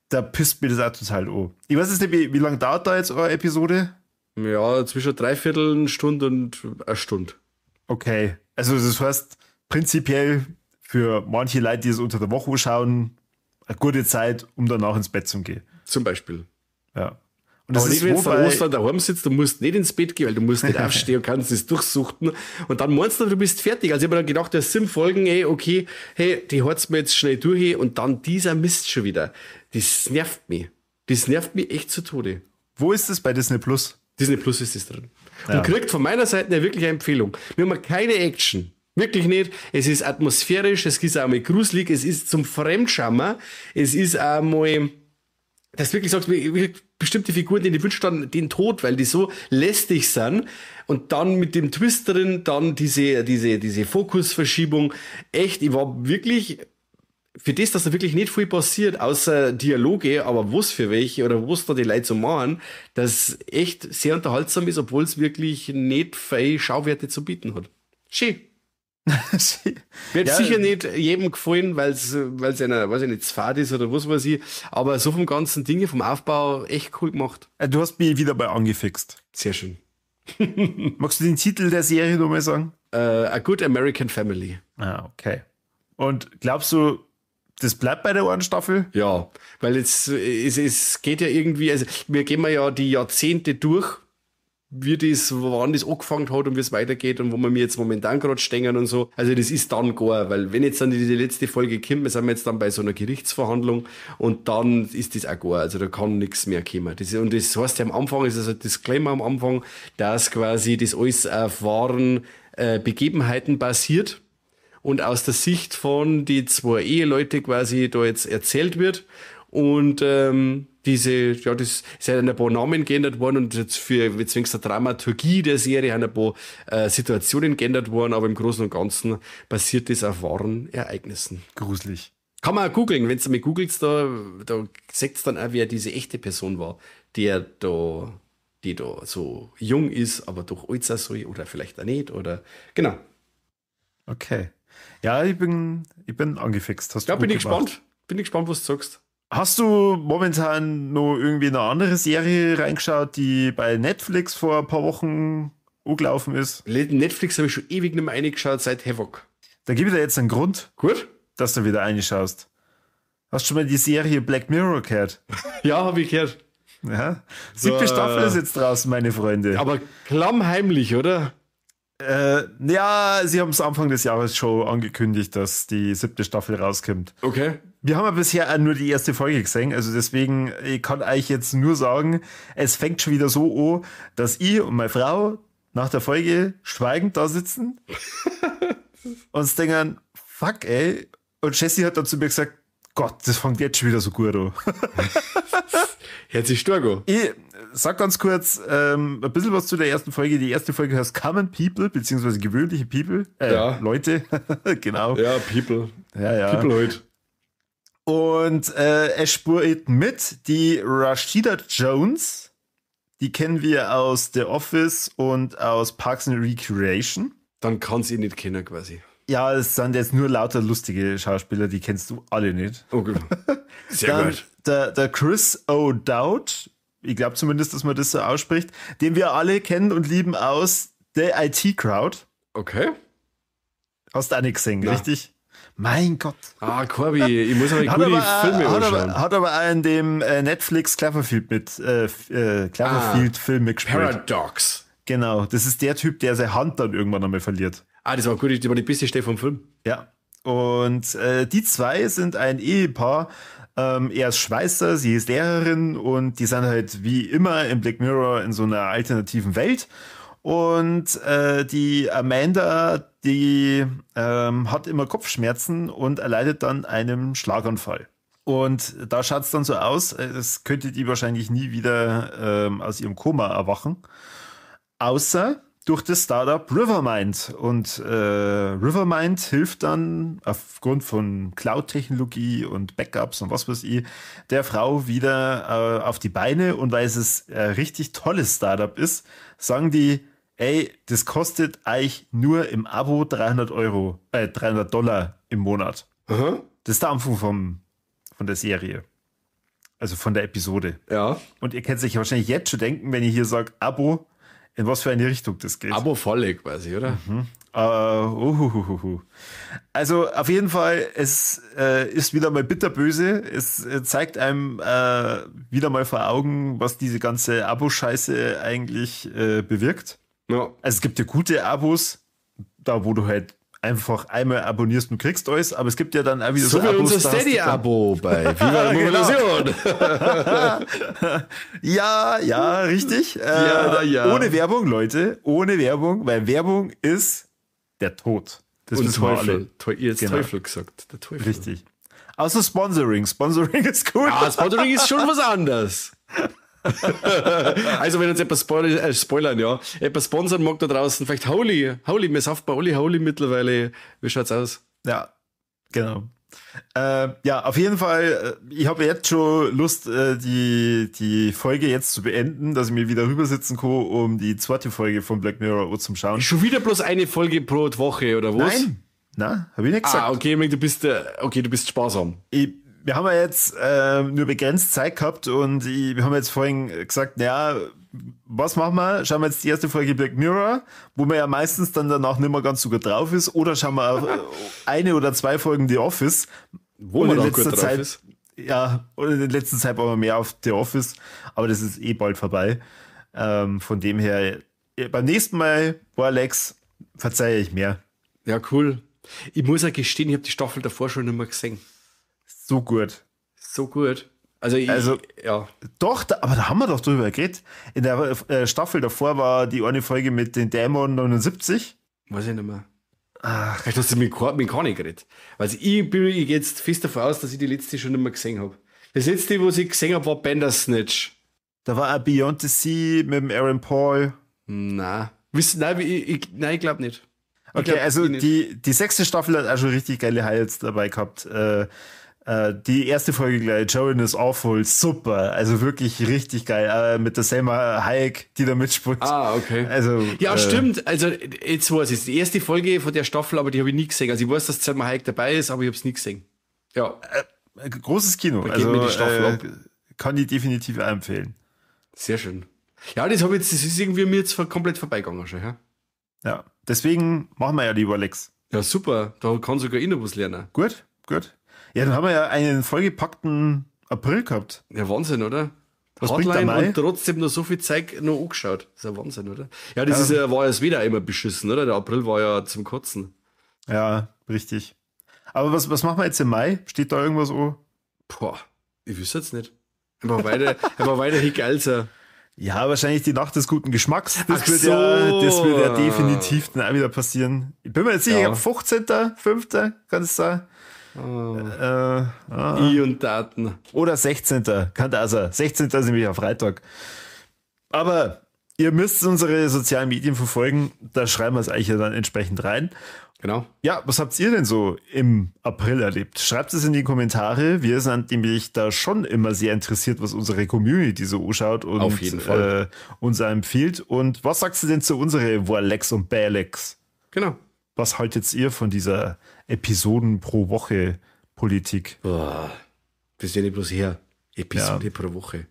da pisst mir das auch total an. Ich weiß jetzt nicht, wie lange dauert da jetzt eure Episode? Ja, zwischen 3/4 Stunde und 1 Stunde. Okay. Also, das heißt, prinzipiell für manche Leute, die es unter der Woche schauen, eine gute Zeit, um danach ins Bett zu gehen. Zum Beispiel. Ja. Und das Aber ist nicht, wenn du wobei, dann Ostern daheim sitzt, du musst nicht ins Bett gehen, weil du musst nicht aufstehen und kannst das durchsuchten. Und dann meinst du bist fertig. Also ich habe mir dann gedacht, der Sim-Folgen, okay, hey, die hat's mir jetzt schnell durch und dann dieser Mist schon wieder. Das nervt mich. Das nervt mich echt zu Tode. wo ist es bei Disney Plus? Disney Plus ist das drin. Ja. Und kriegt von meiner Seite eine wirkliche Empfehlung. Wir haben keine Action. Wirklich nicht. Es ist atmosphärisch, es ist auch mal gruselig, es ist zum Fremdschammer, es ist auch mal, dass du wirklich sagst, wie bestimmte Figuren, die wünschst dann den Tod, weil die so lästig sind. Und dann mit dem Twist drin, dann diese Fokusverschiebung. Echt, ich war wirklich, für das, dass da wirklich nicht viel passiert, außer Dialoge, aber was für welche oder was da die Leute so machen, das echt sehr unterhaltsam ist, obwohl es wirklich nicht viele Schauwerte zu bieten hat. Schön. Wird Ja, sicher nicht jedem gefallen, weil es einer, weiß ich nicht, zu fad ist oder was weiß ich, aber so vom ganzen Ding, vom Aufbau, echt cool gemacht. Du hast mich wieder mal angefixt. Sehr schön. Magst du den Titel der Serie nochmal sagen? A Good American Family. Ah, okay. Und glaubst du, das bleibt bei der einen Staffel? Ja, weil es geht ja irgendwie, also wir gehen ja die Jahrzehnte durch, wann das angefangen hat und wie es weitergeht und wo wir mir jetzt momentan gerade stehen und so. Also das ist dann gar, weil wenn jetzt dann diese letzte Folge kommt, wir sind jetzt dann bei so einer Gerichtsverhandlung und dann ist das auch gar, also da kann nichts mehr kommen. Und das heißt ja am Anfang, ist also ein Disclaimer am Anfang, dass quasi das alles auf wahren Begebenheiten basiert und aus der Sicht von die zwei Eheleute quasi da jetzt erzählt wird. Und das ist ja ein paar Namen geändert worden und jetzt für wegen der Dramaturgie der Serie haben ein paar Situationen geändert worden, aber im Großen und Ganzen basiert das auf wahren Ereignissen. Gruselig. Kann man auch googeln, wenn du mal googelst, da seht ihr dann auch, wer diese echte Person war, die da so jung ist, aber doch alt sein soll oder vielleicht auch nicht, oder genau. Okay. Ja, ich bin angefixt. Hast du gut Bin ich gemacht. gespannt. Bin ich gespannt, was du sagst. Hast du momentan noch irgendwie eine andere Serie reingeschaut, die bei Netflix vor ein paar Wochen angelaufen ist? Netflix habe ich schon ewig nicht mehr reingeschaut seit Havoc. Da gebe ich dir jetzt einen Grund, Gut? dass du wieder reinschaust. Hast du schon mal die Serie Black Mirror gehört? Ja, habe ich gehört. Ja. 7. Staffel ist jetzt draußen, meine Freunde. Aber klammheimlich, oder? Ja, sie haben es Anfang des Jahres schon angekündigt, dass die 7. Staffel rauskommt. Okay. Wir haben ja bisher auch nur die erste Folge gesehen, also deswegen, ich kann euch jetzt nur sagen, es fängt schon wieder so an, dass ich und meine Frau nach der Folge schweigend da sitzen und uns denken, fuck ey, und Jessie hat dann zu mir gesagt, Gott, das fängt jetzt schon wieder so gut an. Hört sich stark an. Ich sag ganz kurz ein bisschen was zu der ersten Folge. Die erste Folge heißt Common People, beziehungsweise gewöhnliche People. Ja. Leute, genau. Ja, People. Ja. People halt. Und es spurt mit die Rashida Jones. Die kennen wir aus The Office und aus Parks and Recreation. Dann kann sie nicht kennen quasi. Ja, es sind jetzt nur lauter lustige Schauspieler, die kennst du alle nicht. Okay. Sehr Dann gut. der Chris O'Dowd, ich glaube zumindest, dass man das so ausspricht, den wir alle kennen und lieben aus The IT Crowd. Okay. Hast du auch nicht gesehen, Na. richtig? Mein Gott. Ah, Corby, ich muss aber gute Filme anschauen. Hat aber auch in dem Netflix Cloverfield Film mitgespielt. Paradox. Genau, das ist der Typ, der seine Hand dann irgendwann einmal verliert. Ah, das war gut, das war die beste Stelle vom Film. Ja. Und die zwei sind ein Ehepaar. Er ist Schweißer, sie ist Lehrerin und die sind halt wie immer im Black Mirror in so einer alternativen Welt. Und die Amanda, die hat immer Kopfschmerzen und erleidet dann einen Schlaganfall. Und da schaut es dann so aus, es könnte die wahrscheinlich nie wieder aus ihrem Koma erwachen. Außer durch das Startup Rivermind. Und Rivermind hilft dann aufgrund von Cloud-Technologie und Backups und was weiß ich, der Frau wieder auf die Beine. Und weil es ein richtig tolles Startup ist, sagen die, ey, das kostet euch nur im Abo $300 im Monat. Aha. Das ist der Anfang von der Serie. Also von der Episode. Ja. Und ihr könnt sich wahrscheinlich jetzt schon denken, wenn ich hier sage Abo, in was für eine Richtung das geht. Abo volle quasi, oder? Also auf jeden Fall, es ist wieder mal bitterböse. Es zeigt einem wieder mal vor Augen, was diese ganze Abo-Scheiße eigentlich bewirkt. Ja. Also es gibt ja gute Abos, da wo du halt einfach einmal abonnierst und kriegst alles, aber es gibt ja dann auch wieder so wie Abos, unser Steady-Abo bei Viva la Movilusion. Ja, richtig. Ja. Ohne Werbung, Leute, ohne Werbung, weil Werbung ist der Tod. Das Und wissen wir alle. Jetzt Genau. Teufel gesagt. Der Teufel. Richtig. Außer Sponsoring. Sponsoring ist gut. Ah, Sponsoring ist schon was anderes. Also wenn uns etwas spoilern, ja. Etwas sponsern mag da draußen, vielleicht Holy, mir sauft bei Holy mittlerweile. Wie schaut's aus? Ja, genau. Ja, auf jeden Fall, ich habe jetzt schon Lust, die Folge jetzt zu beenden, dass ich mir wieder rüber sitzen kann, um die zweite Folge von Black Mirror zum Schauen. Schon wieder bloß eine Folge pro Woche, oder was? Nein, habe ich nicht gesagt. Ah, okay, du bist sparsam. Wir haben ja jetzt nur begrenzt Zeit gehabt und wir haben jetzt vorhin gesagt, naja, was machen wir? Schauen wir jetzt die erste Folge Black Mirror, wo man ja meistens dann danach nicht mehr ganz so gut drauf ist, oder schauen wir auf eine oder zwei Folgen The Office, wo man in gut drauf Zeit ist. Ja, und in der letzten Zeit waren wir mehr auf The Office, aber das ist eh bald vorbei. Von dem her, beim nächsten Mal, Alex, verzeihe ich mehr. Ja, cool. Ich muss ja gestehen, ich habe die Staffel davor schon nicht mehr gesehen. So gut. So gut. Also, ja. Doch, aber da haben wir doch drüber geredet. In der Staffel davor war die eine Folge mit den Dämon 79. Weiß ich nicht mehr. Vielleicht hast du mit gar nicht geredet. Also ich gehe jetzt fest davon aus, dass ich die letzte schon nicht mehr gesehen habe. Das letzte, was ich gesehen habe, war Bandersnatch. Da war auch Beyond the Sea mit dem Aaron Paul. Nein, ich glaube nicht. Okay, also die 6. Staffel hat auch schon richtig geile Highlights dabei gehabt. Die erste Folge gleich, Joan is Awful, super, also wirklich richtig geil, mit der Selma Hayek, die da mitspielt. Ah, okay. Also, ja, stimmt, also jetzt weiß ich, die erste Folge von der Staffel, aber die habe ich nie gesehen. Also ich weiß, dass Selma Hayek dabei ist, aber ich habe es nie gesehen. Ja. Großes Kino, also mir die Staffel ab. Kann ich definitiv empfehlen. Sehr schön. Ja, das ist irgendwie mir jetzt komplett vorbeigegangen schon, ja. Ja, deswegen machen wir ja lieber Lex. Ja, super, da kann sogar ich noch was lernen. Gut. Ja, dann haben wir ja einen vollgepackten April gehabt. Ja, Wahnsinn, oder? Was bringt der Hotline Mai? und trotzdem noch so viel Zeit noch angeschaut. Das ist ja Wahnsinn, oder? Ja, das war ja das wieder immer beschissen, oder? Der April war ja zum Kotzen. Ja, richtig. Aber was machen wir jetzt im Mai? Steht da irgendwas an? Boah, ich wüsste jetzt nicht. Einfach weiter Hickalzer. Ja, wahrscheinlich die Nacht des guten Geschmacks. Das Ach wird so. ja definitiv dann auch wieder passieren. Ich bin mir jetzt sicher, Ja. 15., 5. kann es sein. I und Daten. Oder 16. kann das sein. 16. ist nämlich am Freitag. Aber ihr müsst unsere sozialen Medien verfolgen. Da schreiben wir es eigentlich ja dann entsprechend rein. Genau. Ja, was habt ihr denn so im April erlebt? Schreibt es in die Kommentare. Wir sind nämlich da schon immer sehr interessiert, was unsere Community so anschaut und Auf jeden Fall. uns empfiehlt. Und was sagst du denn zu unsere Warlex und Balex? Genau. Was haltet ihr von dieser Episoden pro Woche Politik? Boah, das ist ja nicht bloß her. Episode pro Woche.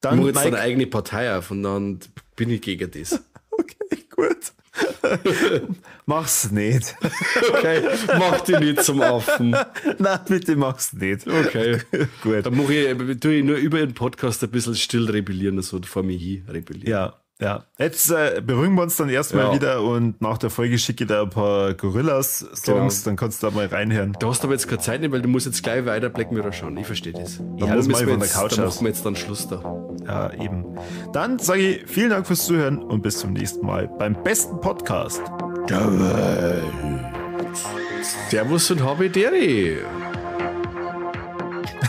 Dann Ich mache jetzt Mike- eine eigene Partei auf und dann bin ich gegen das. Okay, gut. Mach's nicht. Okay, mach dich nicht zum Affen. Nein, bitte mach's nicht. Okay. Gut. Dann tue ich nur über den Podcast ein bisschen still rebellieren, so vor mir hin rebellieren. Ja. Jetzt beruhigen wir uns dann erstmal Ja. wieder und nach der Folge schicke ich dir ein paar Gorillas-Songs, Genau. dann kannst du da mal reinhören. Du hast aber jetzt keine Zeit nicht, weil du musst jetzt gleich weiter Black Mirror schauen. Ich verstehe das. Ja, das mach ich von der jetzt, Couch da aus. machen wir jetzt dann Schluss da. Ja, eben. Dann sage ich vielen Dank fürs Zuhören und bis zum nächsten Mal beim besten Podcast. Servus und habe Deri.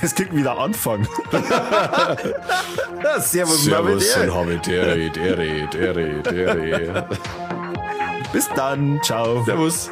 Es klingt wieder Anfang. Ja, Servus, Servus Marvin. und habe Deri. Bis dann. Ciao. Servus.